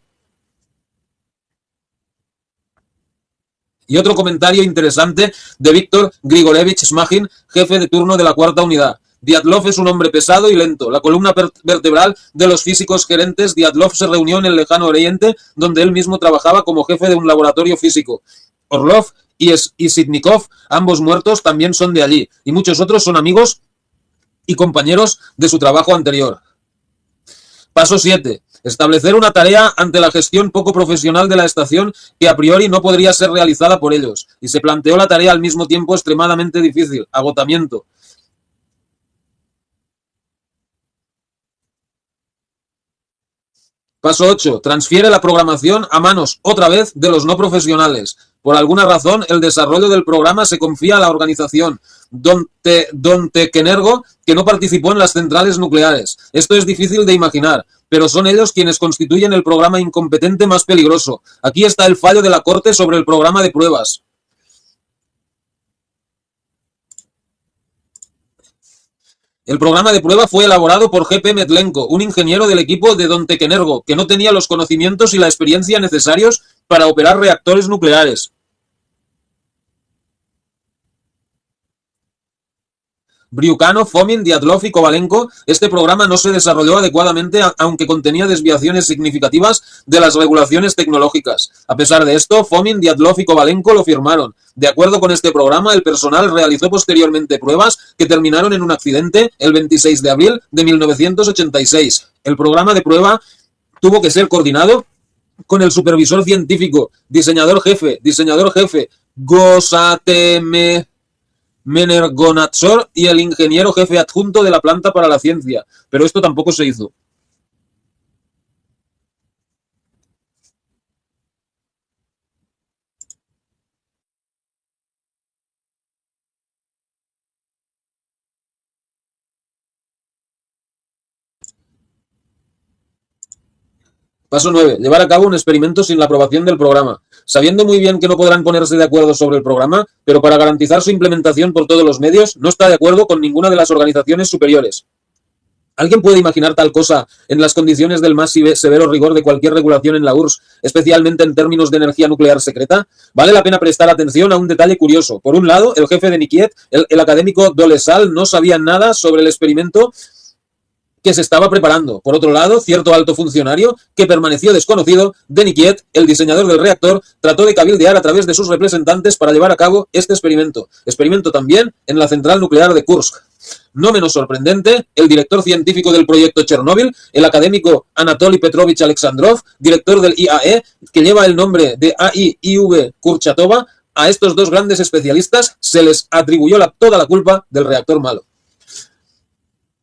Y otro comentario interesante de Víctor Grigorevich Smagin, jefe de turno de la cuarta unidad. Dyatlov es un hombre pesado y lento. La columna vertebral de los físicos gerentes. Dyatlov se reunió en el lejano oriente, donde él mismo trabajaba como jefe de un laboratorio físico. Orlov y Sitnikov, ambos muertos, también son de allí. Y muchos otros son amigos y compañeros de su trabajo anterior. Paso 7. Establecer una tarea ante la gestión poco profesional de la estación que a priori no podría ser realizada por ellos. Y se planteó la tarea al mismo tiempo extremadamente difícil. Agotamiento. Paso 8. Transfiere la programación a manos, otra vez, de los no profesionales. Por alguna razón, el desarrollo del programa se confía a la organización Dontekenergo, que no participó en las centrales nucleares. Esto es difícil de imaginar, pero son ellos quienes constituyen el programa incompetente más peligroso. Aquí está el fallo de la Corte sobre el programa de pruebas. El programa de prueba fue elaborado por G. P. Metlenko, un ingeniero del equipo de Dontekenergo, que no tenía los conocimientos y la experiencia necesarios para operar reactores nucleares. Bryukhanov, Fomin, Dyatlov y Kovalenko, este programa no se desarrolló adecuadamente, aunque contenía desviaciones significativas de las regulaciones tecnológicas. A pesar de esto, Fomin, Dyatlov y Kovalenko lo firmaron. De acuerdo con este programa, el personal realizó posteriormente pruebas que terminaron en un accidente el 26 de abril de 1986. El programa de prueba tuvo que ser coordinado con el supervisor científico, diseñador jefe, Gosateme Menergonatsor y el ingeniero jefe adjunto de la planta para la ciencia, pero esto tampoco se hizo. Paso 9. Llevar a cabo un experimento sin la aprobación del programa. Sabiendo muy bien que no podrán ponerse de acuerdo sobre el programa, pero para garantizar su implementación por todos los medios, no está de acuerdo con ninguna de las organizaciones superiores. ¿Alguien puede imaginar tal cosa en las condiciones del más severo rigor de cualquier regulación en la URSS, especialmente en términos de energía nuclear secreta? Vale la pena prestar atención a un detalle curioso. Por un lado, el jefe de Nikiet, el académico Dolezal, no sabía nada sobre el experimento que se estaba preparando. Por otro lado, cierto alto funcionario, que permaneció desconocido, de Nikiet, el diseñador del reactor, trató de cabildear a través de sus representantes para llevar a cabo este experimento. Experimento también en la central nuclear de Kursk. No menos sorprendente, el director científico del proyecto Chernóbil, el académico Anatoly Petrovich Alexandrov, director del IAE, que lleva el nombre de AIIV Kurchatova, a estos dos grandes especialistas se les atribuyó toda la culpa del reactor malo.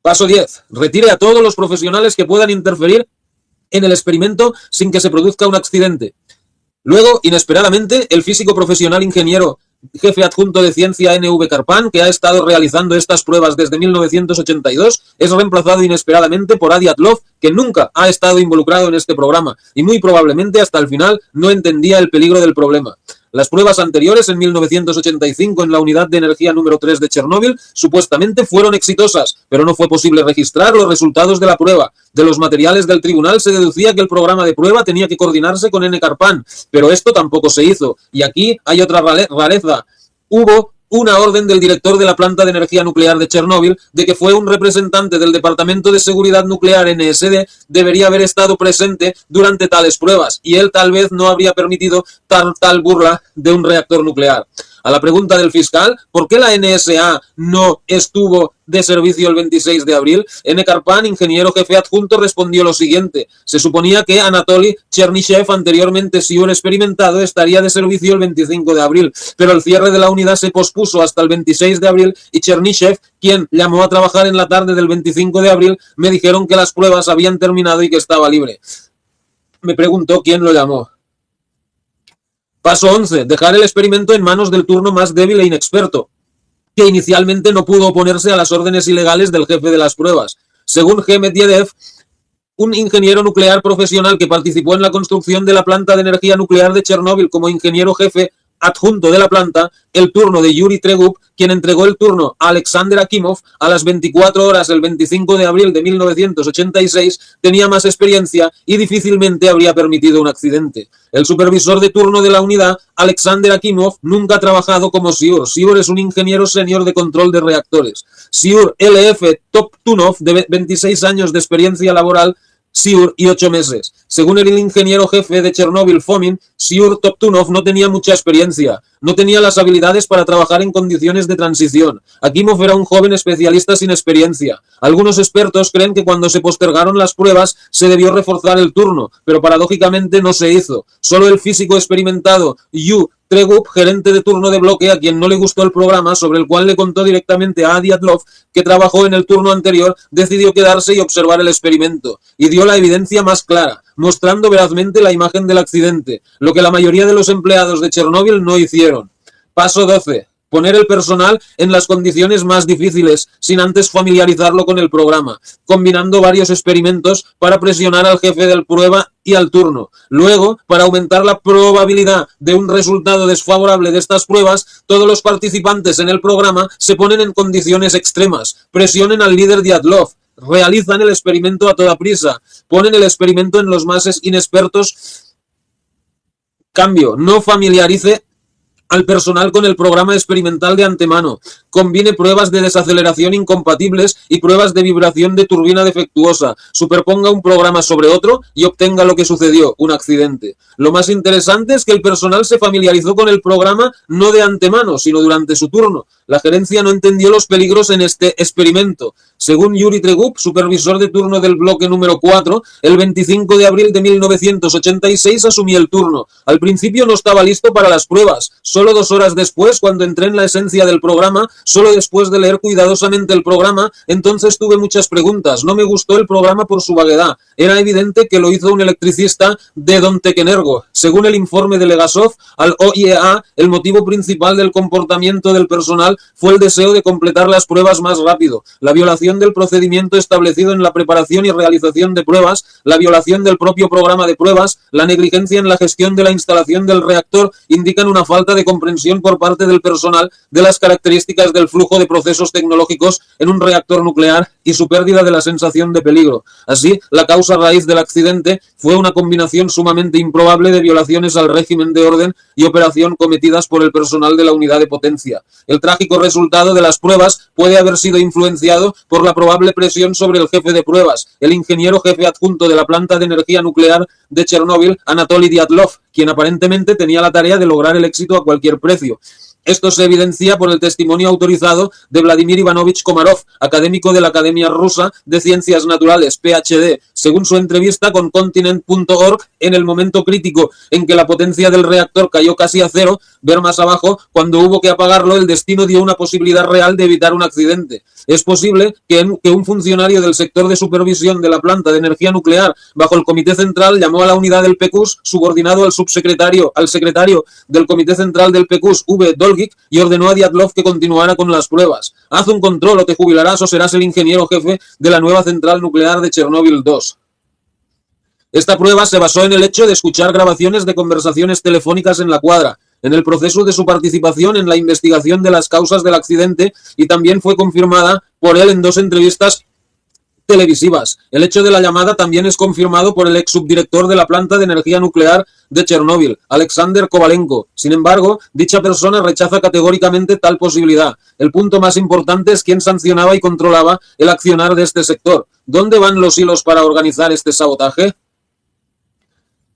Paso 10. Retire a todos los profesionales que puedan interferir en el experimento sin que se produzca un accidente. Luego, inesperadamente, el físico profesional ingeniero jefe adjunto de ciencia NV Karpan, que ha estado realizando estas pruebas desde 1982, es reemplazado inesperadamente por Adi Atlov, que nunca ha estado involucrado en este programa y muy probablemente hasta el final no entendía el peligro del problema. Las pruebas anteriores, en 1985, en la unidad de energía número 3 de Chernóbil, supuestamente fueron exitosas, pero no fue posible registrar los resultados de la prueba. De los materiales del tribunal se deducía que el programa de prueba tenía que coordinarse con N. Karpan, pero esto tampoco se hizo. Y aquí hay otra rareza. Hubo una orden del director de la planta de energía nuclear de Chernóbil de que fue un representante del Departamento de Seguridad Nuclear NSD debería haber estado presente durante tales pruebas y él tal vez no habría permitido tal burla de un reactor nuclear. A la pregunta del fiscal, ¿por qué la NSA no estuvo de servicio el 26 de abril? N. Karpan, ingeniero jefe adjunto, respondió lo siguiente. Se suponía que Anatoly Chernishev, anteriormente SIUR experimentado, estaría de servicio el 25 de abril, pero el cierre de la unidad se pospuso hasta el 26 de abril y Chernishev, quien llamó a trabajar en la tarde del 25 de abril, me dijeron que las pruebas habían terminado y que estaba libre. Me preguntó quién lo llamó. Paso 11. Dejar el experimento en manos del turno más débil e inexperto, que inicialmente no pudo oponerse a las órdenes ilegales del jefe de las pruebas. Según G. Medvedev, un ingeniero nuclear profesional que participó en la construcción de la planta de energía nuclear de Chernóbil como ingeniero jefe adjunto de la planta, el turno de Yuri Tregub, quien entregó el turno a Alexander Akimov a las 24 horas del 25 de abril de 1986, tenía más experiencia y difícilmente habría permitido un accidente. El supervisor de turno de la unidad, Alexander Akimov, nunca ha trabajado como SIUR. SIUR es un ingeniero senior de control de reactores. SIUR LF Toptunov, de 26 años de experiencia laboral, SIUR y 8 meses. Según el ingeniero jefe de Chernóbil, Fomin, SIUR Toptunov no tenía mucha experiencia, no tenía las habilidades para trabajar en condiciones de transición. Akimov era un joven especialista sin experiencia. Algunos expertos creen que cuando se postergaron las pruebas se debió reforzar el turno, pero paradójicamente no se hizo. Solo el físico experimentado Yu Tregub, gerente de turno de bloque, a quien no le gustó el programa, sobre el cual le contó directamente a Adi Atlov, que trabajó en el turno anterior, decidió quedarse y observar el experimento, y dio la evidencia más clara, mostrando verazmente la imagen del accidente, lo que la mayoría de los empleados de Chernóbil no hicieron. Paso 12. Poner el personal en las condiciones más difíciles, sin antes familiarizarlo con el programa, combinando varios experimentos para presionar al jefe de prueba y al turno. Luego, para aumentar la probabilidad de un resultado desfavorable de estas pruebas, todos los participantes en el programa se ponen en condiciones extremas, presionen al líder Dyatlov, realizan el experimento a toda prisa, ponen el experimento en los más inexpertos. Cambio, no familiarice al personal con el programa experimental de antemano. Combine pruebas de desaceleración incompatibles y pruebas de vibración de turbina defectuosa. Superponga un programa sobre otro y obtenga lo que sucedió, un accidente. Lo más interesante es que el personal se familiarizó con el programa no de antemano, sino durante su turno. La gerencia no entendió los peligros en este experimento. Según Yuri Tregub, supervisor de turno del bloque número 4, el 25 de abril de 1986 asumí el turno. Al principio no estaba listo para las pruebas. Solo 2 horas después, cuando entré en la esencia del programa, solo después de leer cuidadosamente el programa, entonces tuve muchas preguntas. No me gustó el programa por su vaguedad. Era evidente que lo hizo un electricista de Dontekenergo. Según el informe de Legasov, al OIEA, el motivo principal del comportamiento del personal fue el deseo de completar las pruebas más rápido, la violación del procedimiento establecido en la preparación y realización de pruebas, la violación del propio programa de pruebas, la negligencia en la gestión de la instalación del reactor indican una falta de comprensión por parte del personal de las características del flujo de procesos tecnológicos en un reactor nuclear y su pérdida de la sensación de peligro. Así, la causa raíz del accidente fue una combinación sumamente improbable de violaciones al régimen de orden y operación cometidas por el personal de la unidad de potencia. El trágico resultado de las pruebas puede haber sido influenciado por la probable presión sobre el jefe de pruebas, el ingeniero jefe adjunto de la planta de energía nuclear de Chernóbil, Anatoly Dyatlov, quien aparentemente tenía la tarea de lograr el éxito a cualquier precio. Esto se evidencia por el testimonio autorizado de Vladimir Ivanovich Komarov, académico de la Academia Rusa de Ciencias Naturales, PhD. Según su entrevista con Continent.org, en el momento crítico en que la potencia del reactor cayó casi a cero, ver más abajo, cuando hubo que apagarlo, el destino dio una posibilidad real de evitar un accidente. Es posible que un funcionario del sector de supervisión de la planta de energía nuclear, bajo el Comité Central, llamó a la unidad del PQS, subordinado al secretario del Comité Central del PQS, V. Dolgov, Volgic y ordenó a Dyatlov que continuara con las pruebas. Haz un control o te jubilarás o serás el ingeniero jefe de la nueva central nuclear de Chernóbil 2. Esta prueba se basó en el hecho de escuchar grabaciones de conversaciones telefónicas en la cuadra, en el proceso de su participación en la investigación de las causas del accidente, y también fue confirmada por él en 2 entrevistas televisivas. El hecho de la llamada también es confirmado por el ex subdirector de la planta de energía nuclear de Chernóbil, Alexander Kovalenko. Sin embargo, dicha persona rechaza categóricamente tal posibilidad. El punto más importante es quién sancionaba y controlaba el accionar de este sector. ¿Dónde van los hilos para organizar este sabotaje?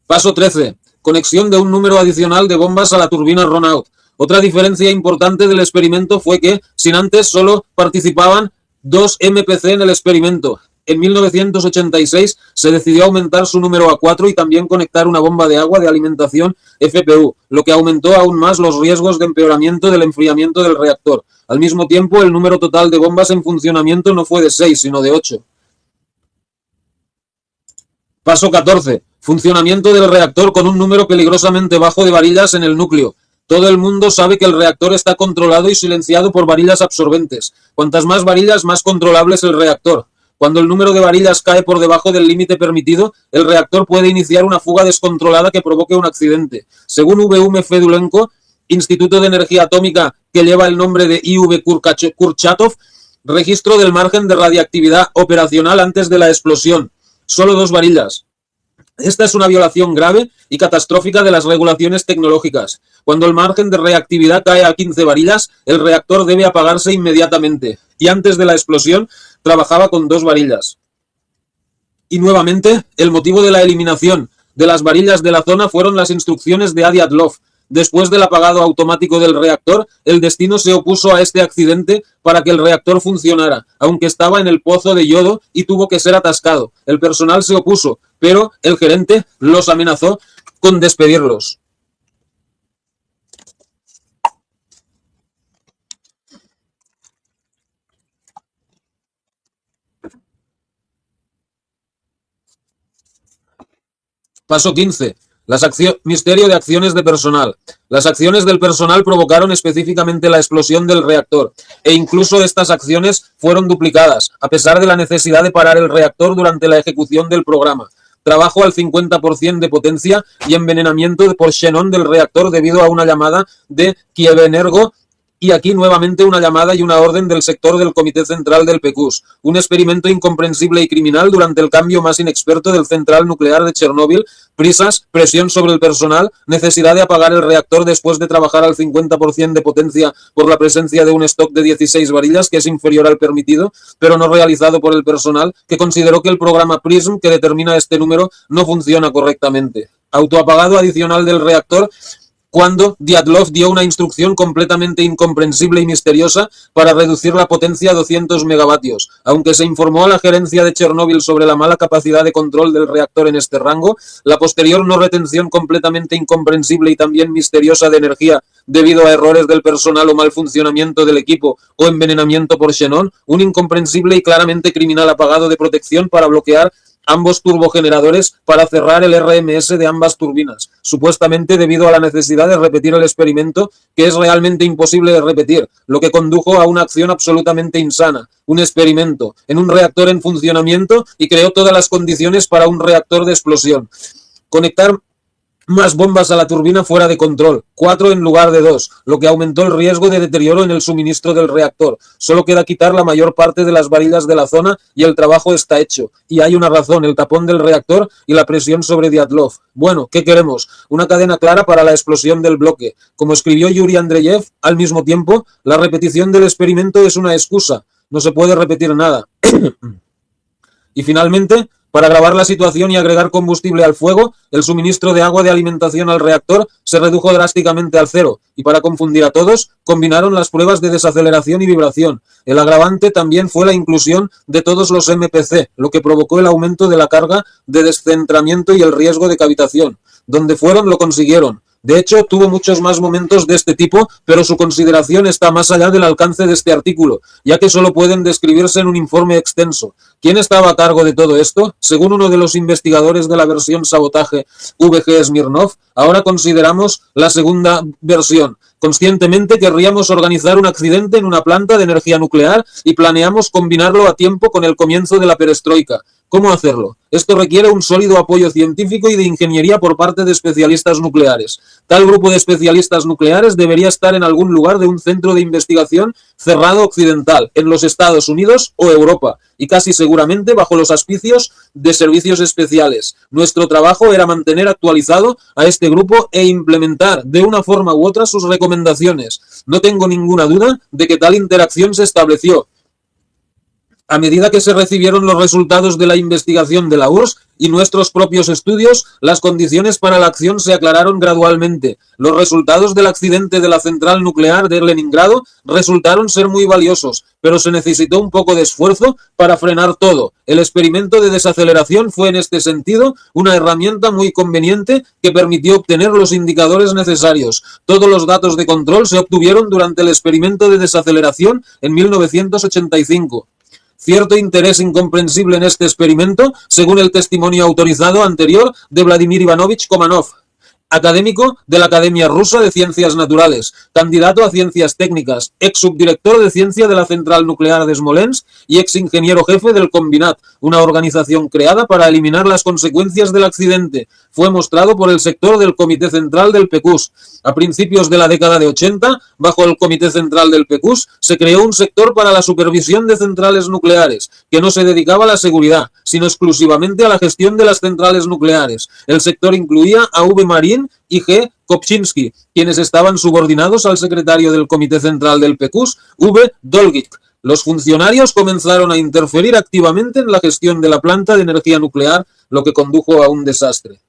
Paso 13. Conexión de un número adicional de bombas a la turbina Runout. Otra diferencia importante del experimento fue que, sin antes, solo participaban 2 MPC en el experimento. En 1986 se decidió aumentar su número a 4 y también conectar una bomba de agua de alimentación FPU, lo que aumentó aún más los riesgos de empeoramiento del enfriamiento del reactor. Al mismo tiempo, el número total de bombas en funcionamiento no fue de 6, sino de 8. Paso 14. Funcionamiento del reactor con un número peligrosamente bajo de varillas en el núcleo. Todo el mundo sabe que el reactor está controlado y silenciado por varillas absorbentes. Cuantas más varillas, más controlable es el reactor. Cuando el número de varillas cae por debajo del límite permitido, el reactor puede iniciar una fuga descontrolada que provoque un accidente. Según V.M. Fedulenko, Instituto de Energía Atómica, que lleva el nombre de I.V. Kurchatov, registro del margen de radiactividad operacional antes de la explosión. Solo 2 varillas. Esta es una violación grave y catastrófica de las regulaciones tecnológicas. Cuando el margen de reactividad cae a 15 varillas, el reactor debe apagarse inmediatamente. Y antes de la explosión, trabajaba con 2 varillas. Y nuevamente, el motivo de la eliminación de las varillas de la zona fueron las instrucciones de Dyatlov. Después del apagado automático del reactor, el destino se opuso a este accidente para que el reactor funcionara, aunque estaba en el pozo de yodo y tuvo que ser atascado. El personal se opuso, pero el gerente los amenazó con despedirlos. Paso 15. Misterio de acciones de personal. Las acciones del personal provocaron específicamente la explosión del reactor, e incluso estas acciones fueron duplicadas, a pesar de la necesidad de parar el reactor durante la ejecución del programa. Trabajo al 50% de potencia y envenenamiento por xenón del reactor debido a una llamada de Kievenergo. Y aquí nuevamente una llamada y una orden del sector del Comité Central del PQS. Un experimento incomprensible y criminal durante el cambio más inexperto del central nuclear de Chernóbil. Prisas, presión sobre el personal, necesidad de apagar el reactor después de trabajar al 50% de potencia por la presencia de un stock de 16 varillas que es inferior al permitido, pero no realizado por el personal, que consideró que el programa PRISM que determina este número no funciona correctamente. Autoapagado adicional del reactor cuando Dyatlov dio una instrucción completamente incomprensible y misteriosa para reducir la potencia a 200 megavatios. Aunque se informó a la gerencia de Chernóbil sobre la mala capacidad de control del reactor en este rango, la posterior no retención completamente incomprensible y también misteriosa de energía debido a errores del personal o mal funcionamiento del equipo o envenenamiento por xenón, un incomprensible y claramente criminal apagado de protección para bloquear ambos turbogeneradores para cerrar el RMS de ambas turbinas, supuestamente debido a la necesidad de repetir el experimento, que es realmente imposible de repetir, lo que condujo a una acción absolutamente insana, un experimento en un reactor en funcionamiento y creó todas las condiciones para un reactor de explosión. Conectar más bombas a la turbina fuera de control, 4 en lugar de 2, lo que aumentó el riesgo de deterioro en el suministro del reactor. Solo queda quitar la mayor parte de las varillas de la zona y el trabajo está hecho. Y hay una razón, el tapón del reactor y la presión sobre Dyatlov. Bueno, ¿qué queremos? Una cadena clara para la explosión del bloque. Como escribió Yuri Andreyev, al mismo tiempo, la repetición del experimento es una excusa. No se puede repetir nada. Y finalmente, para agravar la situación y agregar combustible al fuego, el suministro de agua de alimentación al reactor se redujo drásticamente al 0, y para confundir a todos, combinaron las pruebas de desaceleración y vibración. El agravante también fue la inclusión de todos los MPC, lo que provocó el aumento de la carga de descentramiento y el riesgo de cavitación. Donde fueron, lo consiguieron. De hecho, tuvo muchos más momentos de este tipo, pero su consideración está más allá del alcance de este artículo, ya que solo pueden describirse en un informe extenso. ¿Quién estaba a cargo de todo esto? Según uno de los investigadores de la versión sabotaje VG Smirnov, ahora consideramos la segunda versión. Conscientemente querríamos organizar un accidente en una planta de energía nuclear y planeamos combinarlo a tiempo con el comienzo de la perestroika. ¿Cómo hacerlo? Esto requiere un sólido apoyo científico y de ingeniería por parte de especialistas nucleares. Tal grupo de especialistas nucleares debería estar en algún lugar de un centro de investigación cerrado occidental, en los Estados Unidos o Europa, y casi seguramente bajo los auspicios de servicios especiales. Nuestro trabajo era mantener actualizado a este grupo e implementar de una forma u otra sus recomendaciones. No tengo ninguna duda de que tal interacción se estableció. A medida que se recibieron los resultados de la investigación de la URSS y nuestros propios estudios, las condiciones para la acción se aclararon gradualmente. Los resultados del accidente de la central nuclear de Leningrado resultaron ser muy valiosos, pero se necesitó un poco de esfuerzo para frenar todo. El experimento de desaceleración fue en este sentido una herramienta muy conveniente que permitió obtener los indicadores necesarios. Todos los datos de control se obtuvieron durante el experimento de desaceleración en 1985. Cierto interés incomprensible en este experimento, según el testimonio autorizado anterior de Vladimir Ivanovich Komanov, académico de la Academia Rusa de Ciencias Naturales, candidato a Ciencias Técnicas, ex subdirector de Ciencia de la Central Nuclear de Smolensk y ex ingeniero jefe del Combinat, una organización creada para eliminar las consecuencias del accidente. Fue mostrado por el sector del Comité Central del PQS. A principios de la década de 80, bajo el Comité Central del PQS, se creó un sector para la supervisión de centrales nucleares, que no se dedicaba a la seguridad, sino exclusivamente a la gestión de las centrales nucleares. El sector incluía a V. Marin y G. Kopczynski, quienes estaban subordinados al secretario del Comité Central del PQS, V. Dolgik. Los funcionarios comenzaron a interferir activamente en la gestión de la planta de energía nuclear, lo que condujo a un desastre.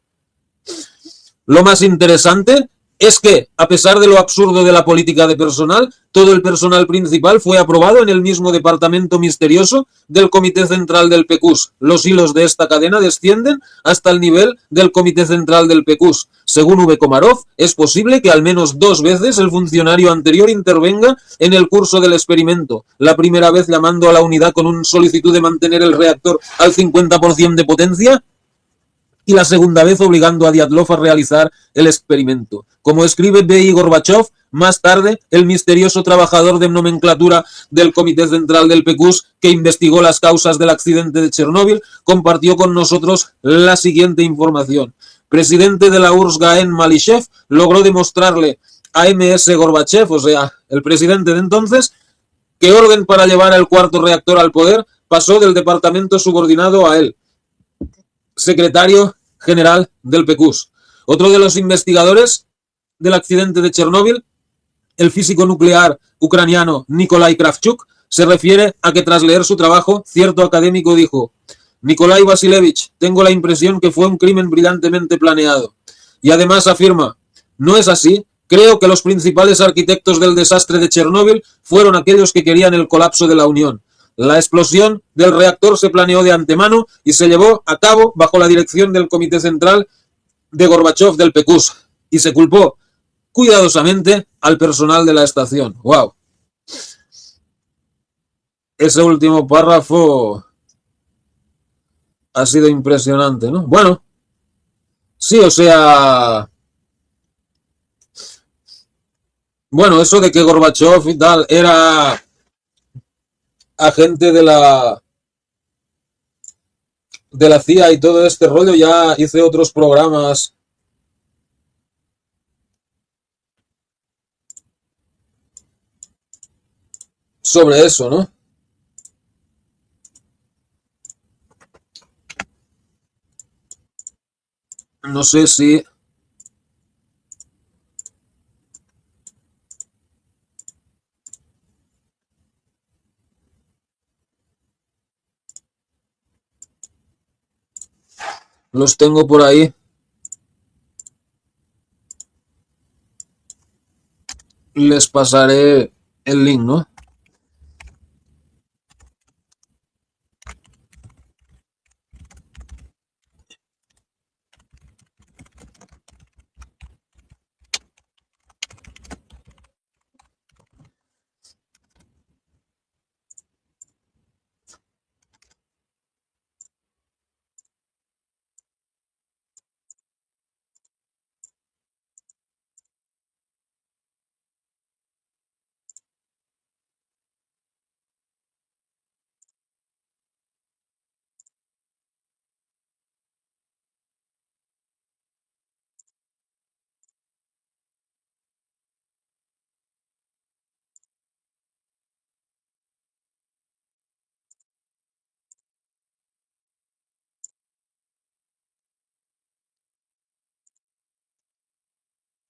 Lo más interesante es que, a pesar de lo absurdo de la política de personal, todo el personal principal fue aprobado en el mismo departamento misterioso del Comité Central del PQS. Los hilos de esta cadena descienden hasta el nivel del Comité Central del PQS. Según V. Komarov, es posible que al menos 2 veces el funcionario anterior intervenga en el curso del experimento. La primera vez llamando a la unidad con una solicitud de mantener el reactor al 50% de potencia, y la segunda vez obligando a Dyatlov a realizar el experimento. Como escribe B.I. Gorbachev, más tarde, el misterioso trabajador de nomenclatura del Comité Central del PQS, que investigó las causas del accidente de Chernóbil, compartió con nosotros la siguiente información. Presidente de la URSS, Gaen Malishev, logró demostrarle a M.S. Gorbachev, o sea, el presidente de entonces, que orden para llevar el cuarto reactor al poder pasó del departamento subordinado a él, secretario general del PQS. Otro de los investigadores del accidente de Chernóbil, el físico nuclear ucraniano Nikolai Kravchuk, se refiere a que tras leer su trabajo, cierto académico dijo: Nikolai Vasilevich, tengo la impresión que fue un crimen brillantemente planeado. Y además afirma: no es así, creo que los principales arquitectos del desastre de Chernóbil fueron aquellos que querían el colapso de la Unión. La explosión del reactor se planeó de antemano y se llevó a cabo bajo la dirección del Comité Central de Gorbachev del PQS y se culpó cuidadosamente al personal de la estación. ¡Wow! Ese último párrafo ha sido impresionante, ¿no? Bueno, sí, o sea, bueno, eso de que Gorbachev y tal era agente de la CIA y todo este rollo, ya hice otros programas sobre eso, ¿no? No sé si los tengo por ahí. Les pasaré el link, ¿no?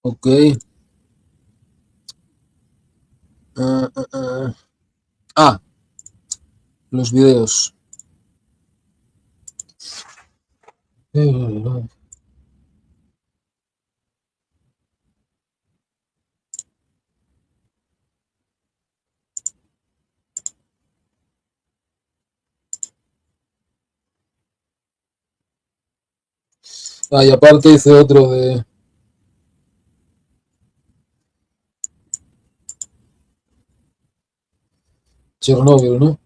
Ok. Ah, ah, ah. Ah, los videos. Ah, y aparte hice otro de Chernobyl, ¿no?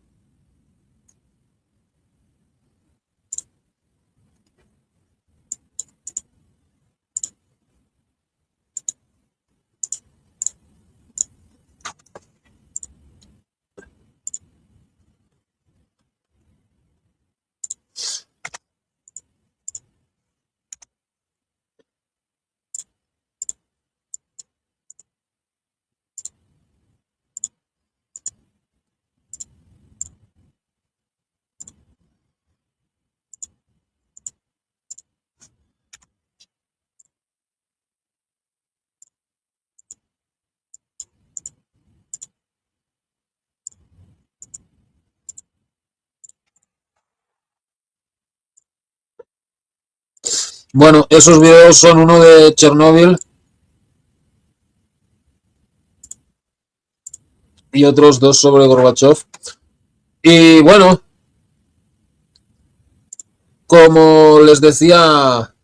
Bueno, esos videos son uno de Chernobyl y otros dos sobre Gorbachev. Y bueno, como les decía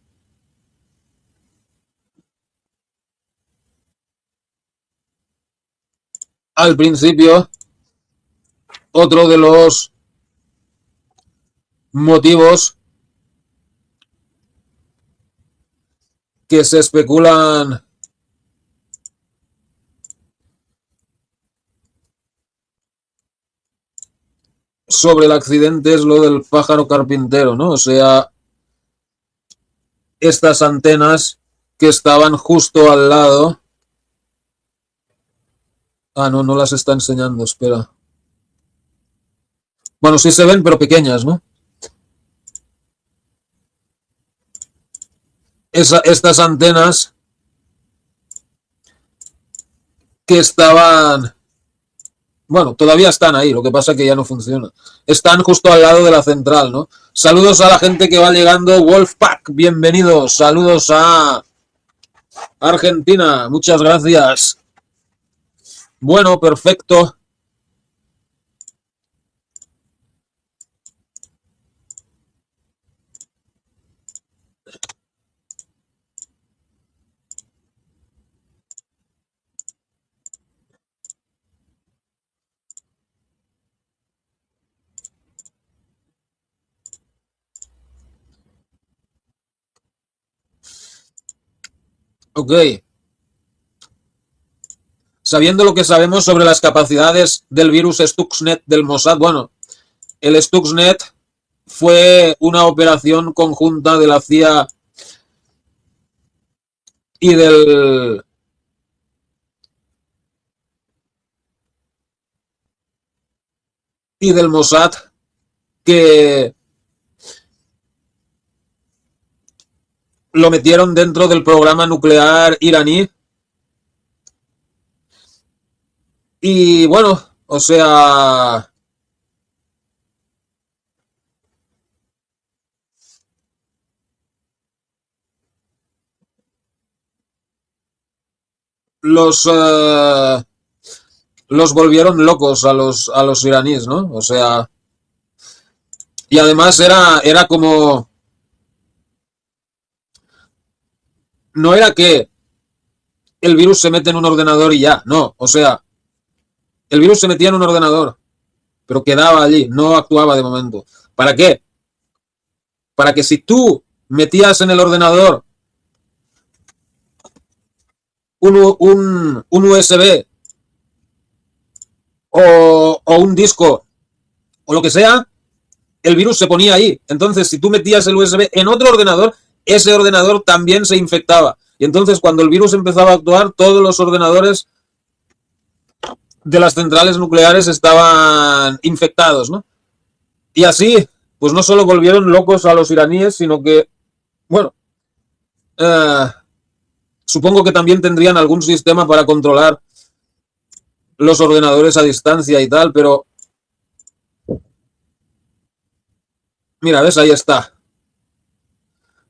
al principio, otro de los motivos que se especulan sobre el accidente es lo del pájaro carpintero, ¿no? O sea, estas antenas que estaban justo al lado. Ah, no, no las está enseñando, espera. Bueno, sí se ven, pero pequeñas, ¿no? Estas antenas que estaban. Bueno, todavía están ahí, lo que pasa es que ya no funciona. Están justo al lado de la central, ¿no? Saludos a la gente que va llegando. Wolfpack, bienvenidos. Saludos a Argentina, muchas gracias. Bueno, perfecto. Ok. Sabiendo lo que sabemos sobre las capacidades del virus Stuxnet del Mossad, bueno, el Stuxnet fue una operación conjunta de la CIA y del Mossad que lo metieron dentro del programa nuclear iraní. Y bueno, o sea, los los volvieron locos a los iraníes, ¿no? O sea, y además era como no era que el virus se mete en un ordenador y ya, no, o sea, el virus se metía en un ordenador, pero quedaba allí, no actuaba de momento. ¿Para qué? Para que si tú metías en el ordenador un USB o un disco o lo que sea, el virus se ponía ahí. Entonces, si tú metías el USB en otro ordenador, ese ordenador también se infectaba. Y entonces, cuando el virus empezaba a actuar, todos los ordenadores de las centrales nucleares estaban infectados, ¿no? Y así, pues no solo volvieron locos a los iraníes, sino que, bueno, eh, Supongo que también tendrían algún sistema para controlar los ordenadores a distancia y tal, pero mira, ves, ahí está.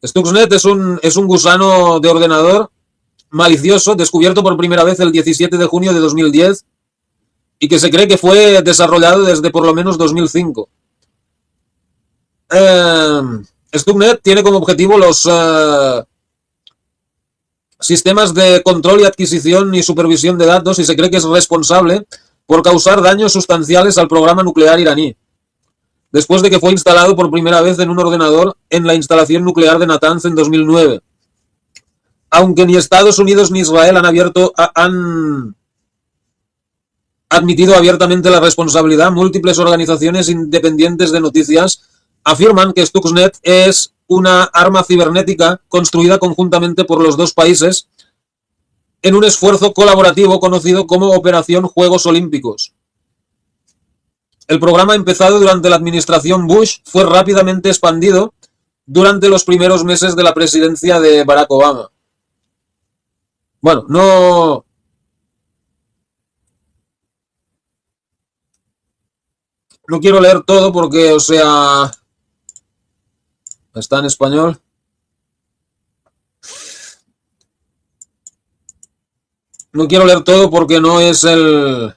Stuxnet es un gusano de ordenador malicioso descubierto por primera vez el 17 de junio de 2010 y que se cree que fue desarrollado desde por lo menos 2005. Eh, Stuxnet tiene como objetivo los sistemas de control y adquisición y supervisión de datos y se cree que es responsable por causar daños sustanciales al programa nuclear iraní, después de que fue instalado por primera vez en un ordenador en la instalación nuclear de Natanz en 2009. Aunque ni Estados Unidos ni Israel han admitido abiertamente la responsabilidad, múltiples organizaciones independientes de noticias afirman que Stuxnet es una arma cibernética construida conjuntamente por los dos países en un esfuerzo colaborativo conocido como Operación Juegos Olímpicos. El programa, empezado durante la administración Bush, fue rápidamente expandido durante los primeros meses de la presidencia de Barack Obama. Bueno, no quiero leer todo porque, o sea, está en español. No quiero leer todo porque no es el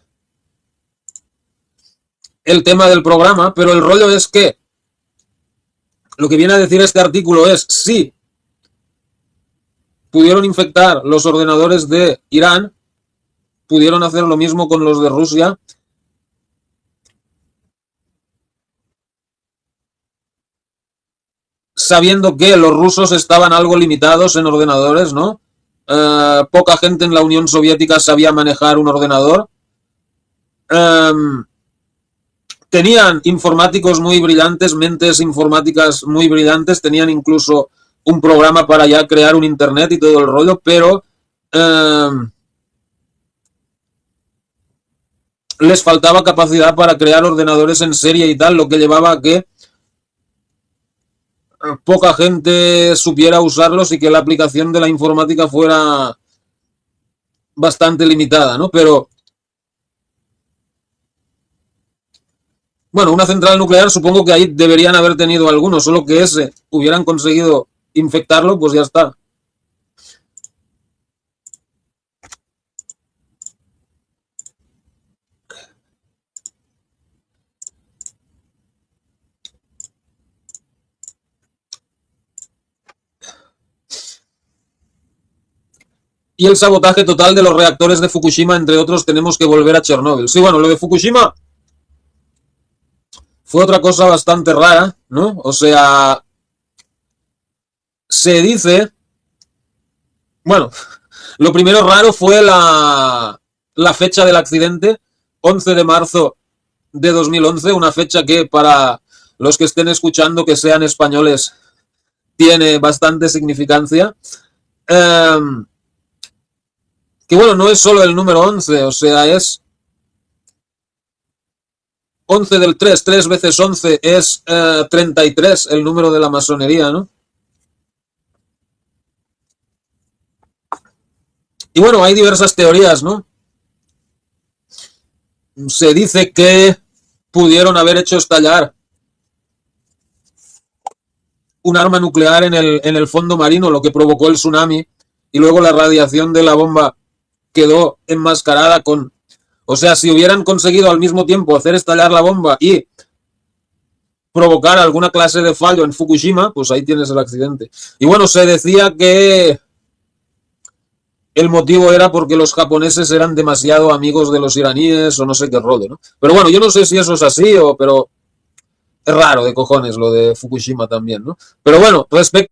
tema del programa, pero el rollo es que lo que viene a decir este artículo es si pudieron infectar los ordenadores de Irán, pudieron hacer lo mismo con los de Rusia, sabiendo que los rusos estaban algo limitados en ordenadores, ¿no? Poca gente en la Unión Soviética sabía manejar un ordenador. Um, Tenían informáticos muy brillantes, mentes informáticas muy brillantes, tenían incluso un programa para ya crear un internet y todo el rollo, pero les faltaba capacidad para crear ordenadores en serie y tal, lo que llevaba a que poca gente supiera usarlos y que la aplicación de la informática fuera bastante limitada, ¿no? Pero bueno, una central nuclear supongo que ahí deberían haber tenido algunos, solo que ese hubieran conseguido infectarlo, pues ya está. Y el sabotaje total de los reactores de Fukushima, entre otros, tenemos que volver a Chernóbil. Sí, bueno, lo de Fukushima fue otra cosa bastante rara, ¿no? O sea, se dice, bueno, lo primero raro fue la fecha del accidente, 11 de marzo de 2011, una fecha que para los que estén escuchando que sean españoles tiene bastante significancia. Que bueno, no es solo el número 11, o sea, es 11 del 3, 3 veces 11 es 33, el número de la masonería, ¿no? Y bueno, hay diversas teorías, ¿no? Se dice que pudieron haber hecho estallar un arma nuclear en el fondo marino, lo que provocó el tsunami, y luego la radiación de la bomba quedó enmascarada con... O sea, si hubieran conseguido al mismo tiempo hacer estallar la bomba y provocar alguna clase de fallo en Fukushima, pues ahí tienes el accidente. Y bueno, se decía que el motivo era porque los japoneses eran demasiado amigos de los iraníes o no sé qué rollo, ¿no? Pero bueno, yo no sé si eso es así o... pero es raro de cojones lo de Fukushima también, ¿no? Pero bueno, respecto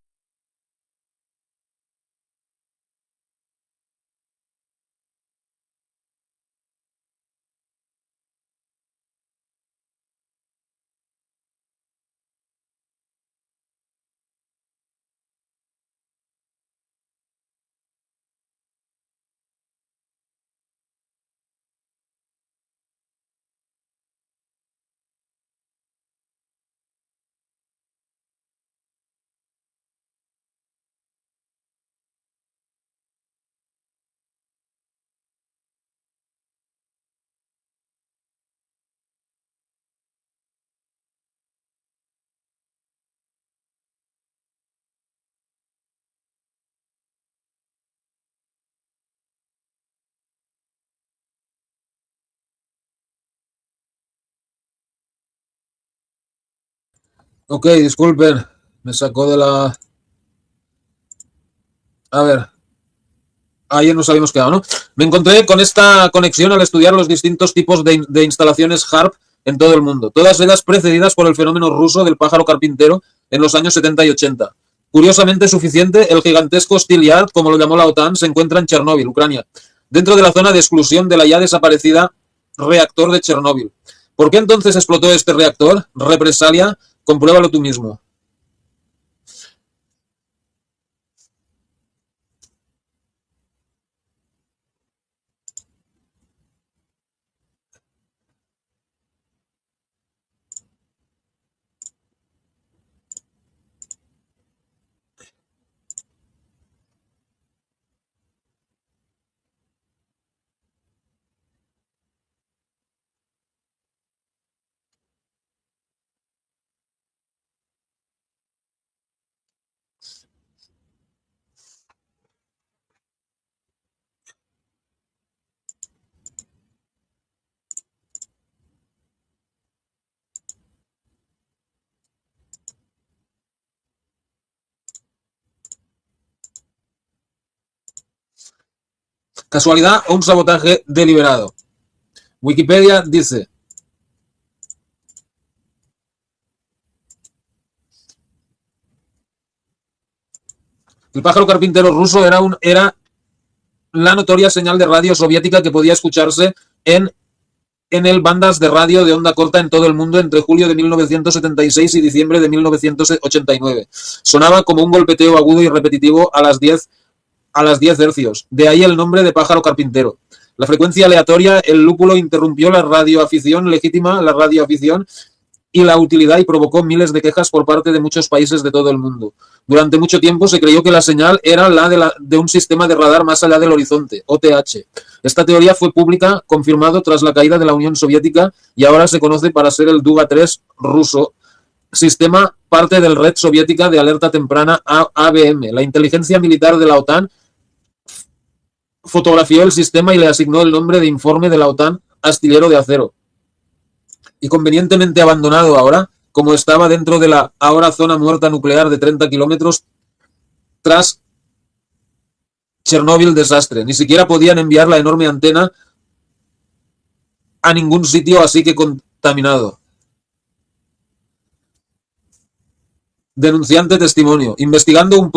Ok, disculpen, me sacó de la... A ver, ayer nos habíamos quedado, ¿no? Me encontré con esta conexión al estudiar los distintos tipos de instalaciones HARP en todo el mundo, todas ellas precedidas por el fenómeno ruso del pájaro carpintero en los años 70 y 80. Curiosamente suficiente, el gigantesco Steel Yard, como lo llamó la OTAN, se encuentra en Chernóbil, Ucrania, dentro de la zona de exclusión de la ya desaparecida reactor de Chernóbil. ¿Por qué entonces explotó este reactor? Represalia, compruébalo tú mismo. ¿Casualidad o un sabotaje deliberado? Wikipedia dice: el pájaro carpintero ruso era la notoria señal de radio soviética que podía escucharse en el bandas de radio de onda corta en todo el mundo entre julio de 1976 y diciembre de 1989. Sonaba como un golpeteo agudo y repetitivo a las 10 hercios. De ahí el nombre de pájaro carpintero. La frecuencia aleatoria, el lúpulo interrumpió la radioafición legítima, la radioafición y la utilidad y provocó miles de quejas por parte de muchos países de todo el mundo. Durante mucho tiempo se creyó que la señal era de un sistema de radar más allá del horizonte, OTH. Esta teoría fue pública, confirmado tras la caída de la Unión Soviética y ahora se conoce para ser el Duga 3 ruso, sistema parte del red soviética de alerta temprana ABM. La inteligencia militar de la OTAN fotografió el sistema y le asignó el nombre de informe de la OTAN astillero de acero. Y convenientemente abandonado ahora, como estaba dentro de la ahora zona muerta nuclear de 30 kilómetros tras Chernóbil desastre. Ni siquiera podían enviar la enorme antena a ningún sitio así que contaminado. Denunciante testimonio. Investigando un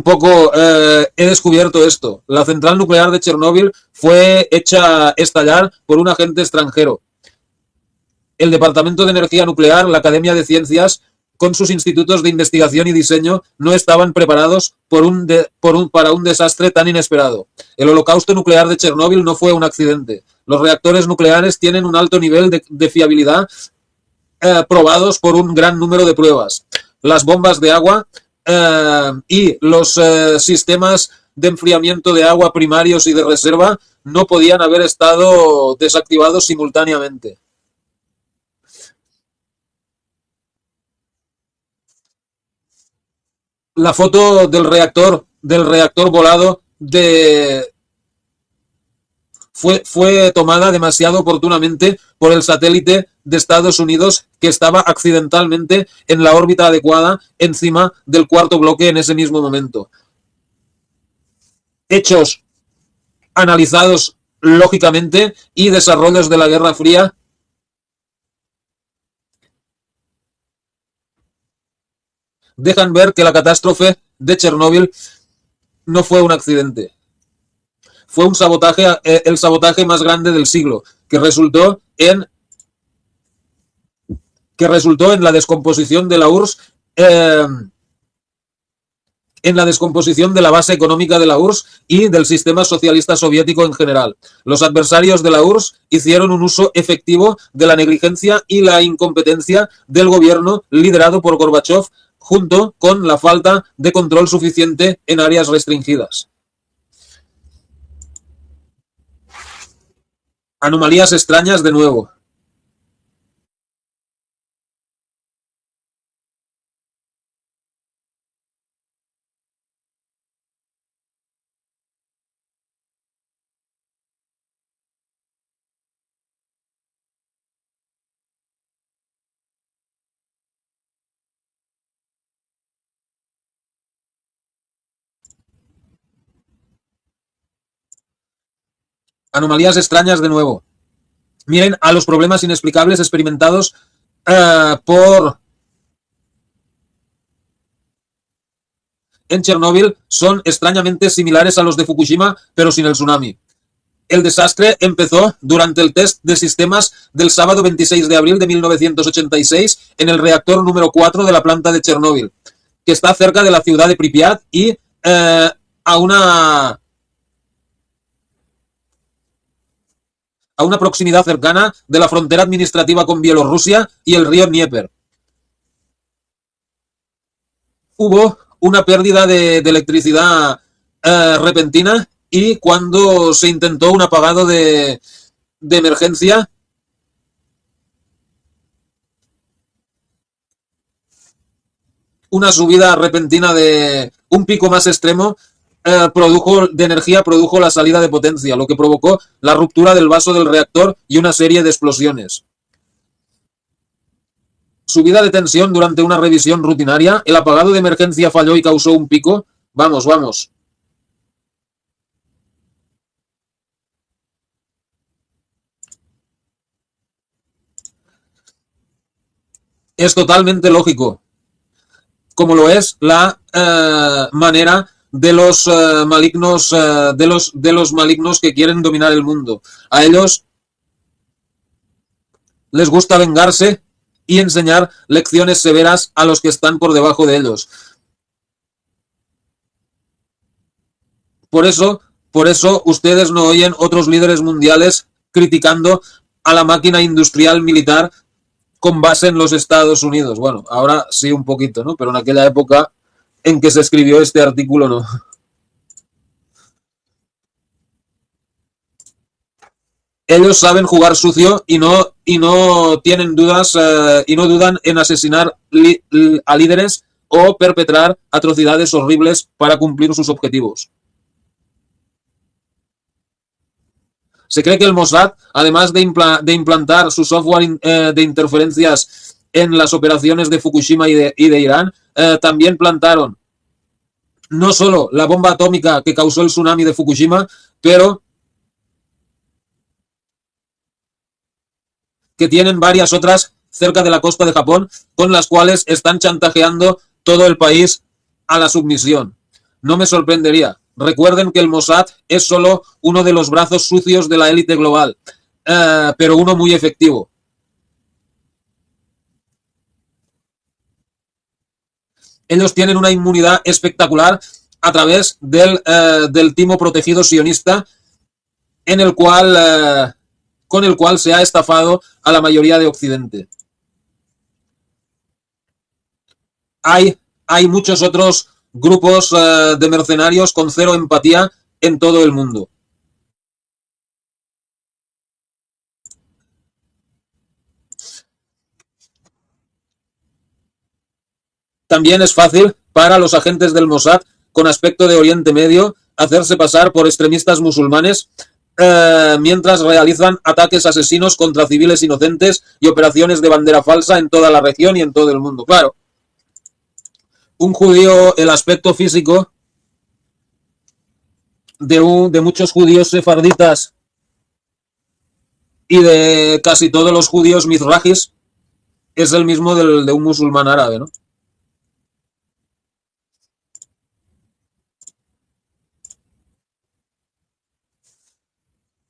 poco, he descubierto esto. La central nuclear de Chernóbil fue hecha estallar por un agente extranjero. El Departamento de Energía Nuclear, la Academia de Ciencias, con sus institutos de investigación y diseño, no estaban preparados para un desastre tan inesperado. El holocausto nuclear de Chernóbil no fue un accidente. Los reactores nucleares tienen un alto nivel de fiabilidad probados por un gran número de pruebas. Las bombas de agua y los sistemas de enfriamiento de agua primarios y de reserva no podían haber estado desactivados simultáneamente. La foto del reactor volado fue tomada demasiado oportunamente por el satélite de Estados Unidos que estaba accidentalmente en la órbita adecuada encima del cuarto bloque en ese mismo momento. Hechos analizados lógicamente y desarrollos de la Guerra Fría dejan ver que la catástrofe de Chernóbil no fue un accidente. Fue un sabotaje, el sabotaje más grande del siglo, que resultó en la descomposición de la URSS, en la descomposición de la base económica de la URSS y del sistema socialista soviético en general. Los adversarios de la URSS hicieron un uso efectivo de la negligencia y la incompetencia del gobierno liderado por Gorbachev, junto con la falta de control suficiente en áreas restringidas. Anomalías extrañas de nuevo. Anomalías extrañas de nuevo. Miren a los problemas inexplicables experimentados por en Chernóbil son extrañamente similares a los de Fukushima, pero sin el tsunami. El desastre empezó durante el test de sistemas del sábado 26 de abril de 1986 en el reactor número 4 de la planta de Chernóbil, que está cerca de la ciudad de Pripyat y a una proximidad cercana de la frontera administrativa con Bielorrusia y el río Dnieper. Hubo una pérdida de electricidad repentina y cuando se intentó un apagado de emergencia, una subida repentina de un pico más extremo de energía produjo la salida de potencia, lo que provocó la ruptura del vaso del reactor y una serie de explosiones. Subida de tensión durante una revisión rutinaria, el apagado de emergencia falló y causó un pico. Vamos, vamos. Es totalmente lógico, como lo es la manera de los malignos de los malignos que quieren dominar el mundo. A ellos les gusta vengarse y enseñar lecciones severas a los que están por debajo de ellos. Por eso ustedes no oyen otros líderes mundiales criticando a la máquina industrial militar con base en los Estados Unidos. Bueno, ahora sí un poquito, ¿no? Pero en aquella época en que se escribió este artículo, no. Ellos saben jugar sucio y no tienen dudas y no dudan en asesinar a líderes o perpetrar atrocidades horribles para cumplir sus objetivos. Se cree que el Mossad, además de implantar su software de interferencias en las operaciones de Fukushima y de Irán, también plantaron no solo la bomba atómica que causó el tsunami de Fukushima, pero que tienen varias otras cerca de la costa de Japón, con las cuales están chantajeando todo el país a la submisión. No me sorprendería. Recuerden que el Mossad es solo uno de los brazos sucios de la élite global, pero uno muy efectivo. Ellos tienen una inmunidad espectacular a través del timo protegido sionista con el cual se ha estafado a la mayoría de Occidente. Hay muchos otros grupos de mercenarios con cero empatía en todo el mundo. También es fácil para los agentes del Mossad con aspecto de Oriente Medio hacerse pasar por extremistas musulmanes mientras realizan ataques asesinos contra civiles inocentes y operaciones de bandera falsa en toda la región y en todo el mundo. Claro, un judío, el aspecto físico de muchos judíos sefarditas y de casi todos los judíos mizrahis es el mismo de un musulmán árabe, ¿no?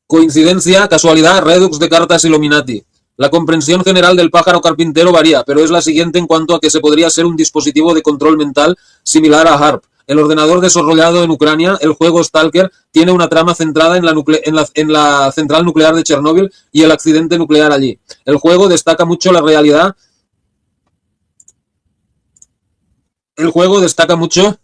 Coincidencia, casualidad, redux de cartas Illuminati. La comprensión general del pájaro carpintero varía, pero es la siguiente en cuanto a que se podría ser un dispositivo de control mental similar a HARP. El ordenador desarrollado en Ucrania, el juego Stalker, tiene una trama centrada en la central nuclear de Chernóbil y el accidente nuclear allí. El juego destaca mucho la realidad. El juego destaca mucho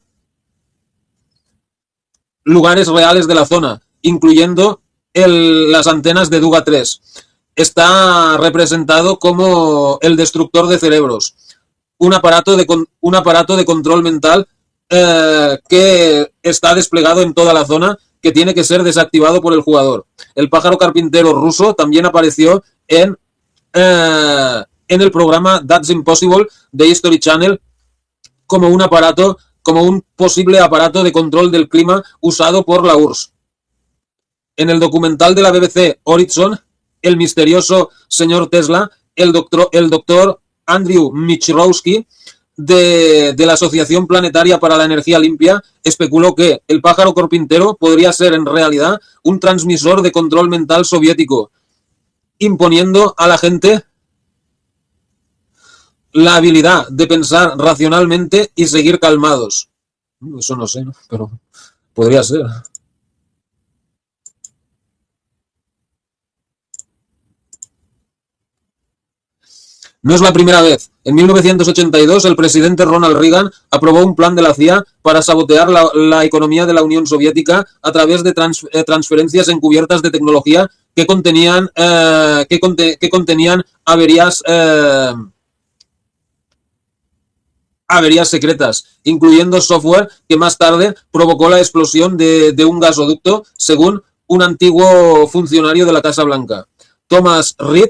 lugares reales de la zona, incluyendo las antenas de Duga 3. Está representado como el destructor de cerebros, un aparato de control mental que está desplegado en toda la zona, que tiene que ser desactivado por el jugador. El pájaro carpintero ruso también apareció en el programa That's Impossible de History Channel como un posible aparato de control del clima usado por la URSS. En el documental de la BBC Horizon, el misterioso señor Tesla, el doctor Andrew Michrowski, de la Asociación Planetaria para la Energía Limpia, especuló que el pájaro carpintero podría ser en realidad un transmisor de control mental soviético, imponiendo a la gente la habilidad de pensar racionalmente y seguir calmados. Eso no sé, ¿no? Pero podría ser. No es la primera vez. En 1982, el presidente Ronald Reagan aprobó un plan de la CIA para sabotear la economía de la Unión Soviética a través de transferencias encubiertas de tecnología que contenían averías secretas, incluyendo software que más tarde provocó la explosión de un gasoducto, según un antiguo funcionario de la Casa Blanca. Thomas Reed,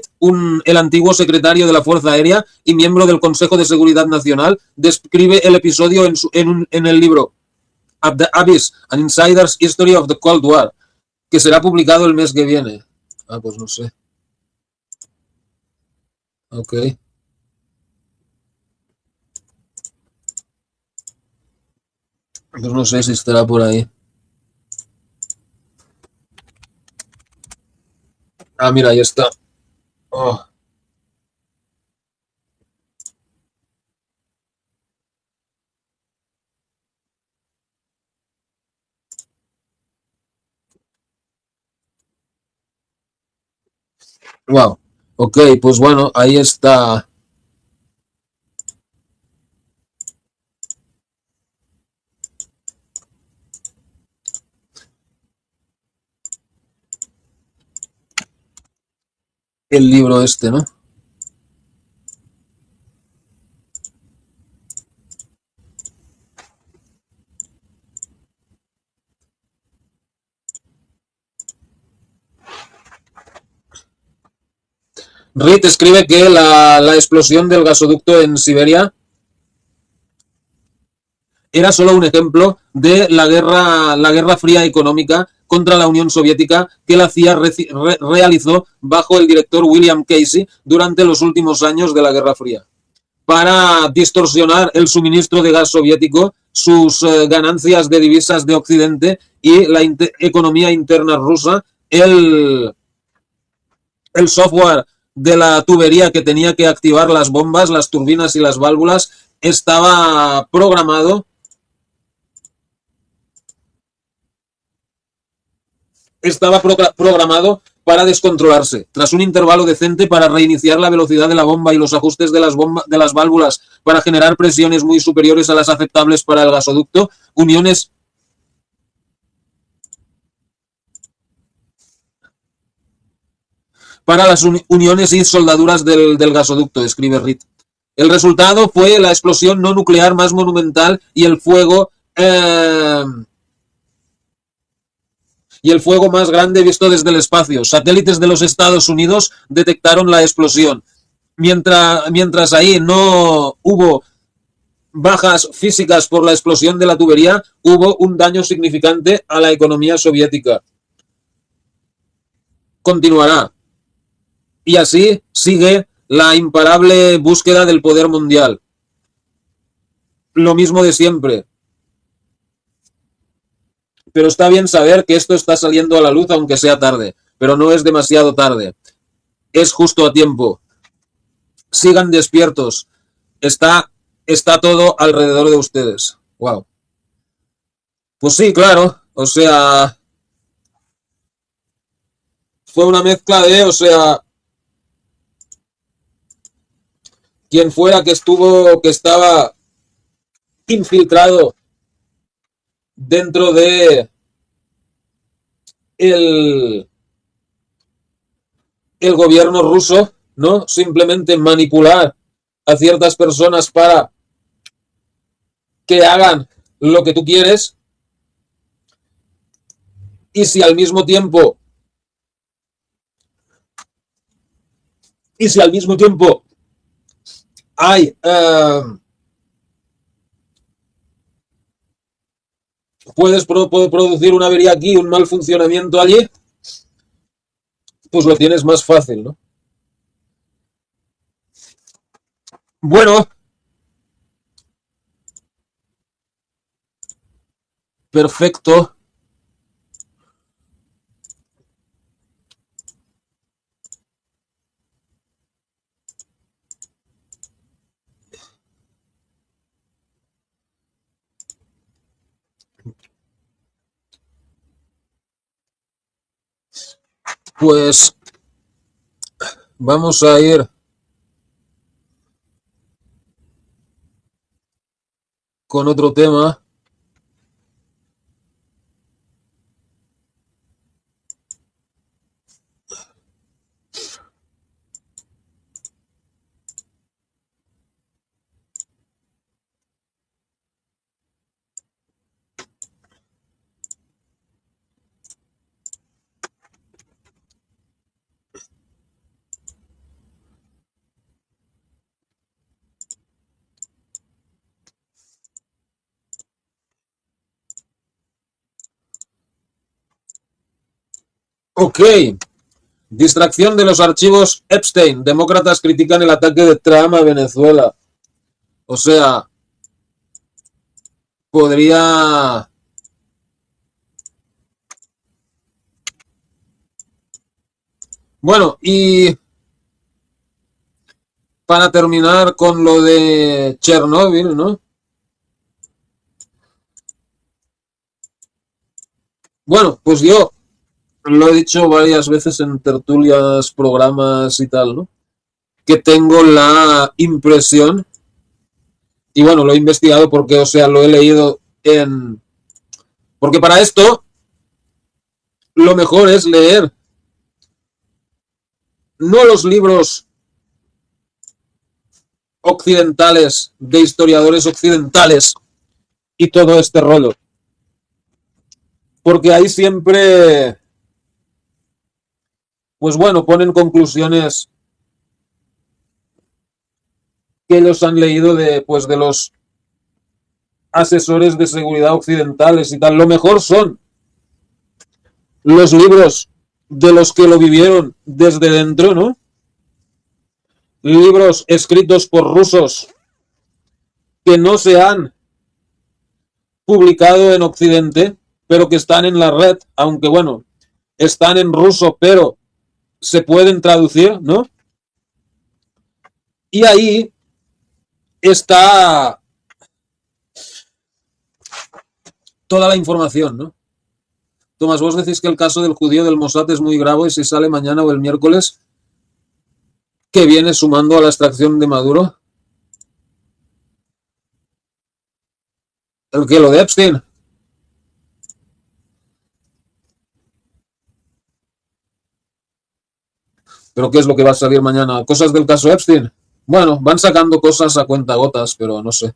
el antiguo secretario de la Fuerza Aérea y miembro del Consejo de Seguridad Nacional, describe el episodio en el libro The Abyss, An Insider's History of the Cold War, que será publicado el mes que viene. Ah, pues no sé. Ok. Pues no sé si estará por ahí. Ah, mira, ahí está. Oh. Wow. Ok, pues bueno, ahí está el libro este, ¿no? Reed escribe que la explosión del gasoducto en Siberia era solo un ejemplo de la guerra fría económica contra la Unión Soviética que la CIA realizó bajo el director William Casey durante los últimos años de la Guerra Fría, para distorsionar el suministro de gas soviético, sus ganancias de divisas de Occidente y la economía interna rusa. El software de la tubería que tenía que activar las bombas, las turbinas y las válvulas estaba programado para descontrolarse. Tras un intervalo decente para reiniciar la velocidad de la bomba y los ajustes de las válvulas para generar presiones muy superiores a las aceptables para el gasoducto, para las uniones y soldaduras del gasoducto, escribe Reed. El resultado fue la explosión no nuclear más monumental y el fuego más grande visto desde el espacio. Satélites de los Estados Unidos detectaron la explosión. Mientras ahí no hubo bajas físicas por la explosión de la tubería, hubo un daño significante a la economía soviética. Continuará. Y así sigue la imparable búsqueda del poder mundial. Lo mismo de siempre. Pero está bien saber que esto está saliendo a la luz aunque sea tarde, pero no es demasiado tarde. Es justo a tiempo. Sigan despiertos. Está todo alrededor de ustedes. Wow. Pues sí, claro. O sea, fue una mezcla o sea, quien fuera que estaba infiltrado dentro de el, el gobierno ruso, ¿no? Simplemente manipular a ciertas personas para que hagan lo que tú quieres, y si al mismo tiempo y si al mismo tiempo hay puedes producir una avería aquí, un mal funcionamiento allí, pues lo tienes más fácil, ¿no? Bueno, perfecto. Pues vamos a ir con otro tema. Ok. Distracción de los archivos Epstein. Demócratas critican el ataque de Trump a Venezuela. O sea, podría... Bueno, y para terminar con lo de Chernóbil, ¿no? Bueno, pues yo lo he dicho varias veces en tertulias, programas y tal, ¿no? Que tengo la impresión, y bueno, lo he investigado porque, o sea, lo he leído en... Porque para esto, lo mejor es leer no los libros occidentales de historiadores occidentales y todo este rollo, porque ahí siempre, pues bueno, ponen conclusiones que ellos han leído de, pues, de los asesores de seguridad occidentales y tal. Lo mejor son los libros de los que lo vivieron desde dentro, ¿no? Libros escritos por rusos que no se han publicado en Occidente, pero que están en la red, aunque bueno, están en ruso, pero se pueden traducir, ¿no? Y ahí está toda la información, ¿no? Tomás, vos decís que el caso del judío del Mossad es muy grave y si sale mañana o el miércoles, que viene sumando a la extracción de Maduro. ¿El que lo de Epstein? ¿Pero qué es lo que va a salir mañana? ¿Cosas del caso Epstein? Bueno, van sacando cosas a cuentagotas, pero no sé.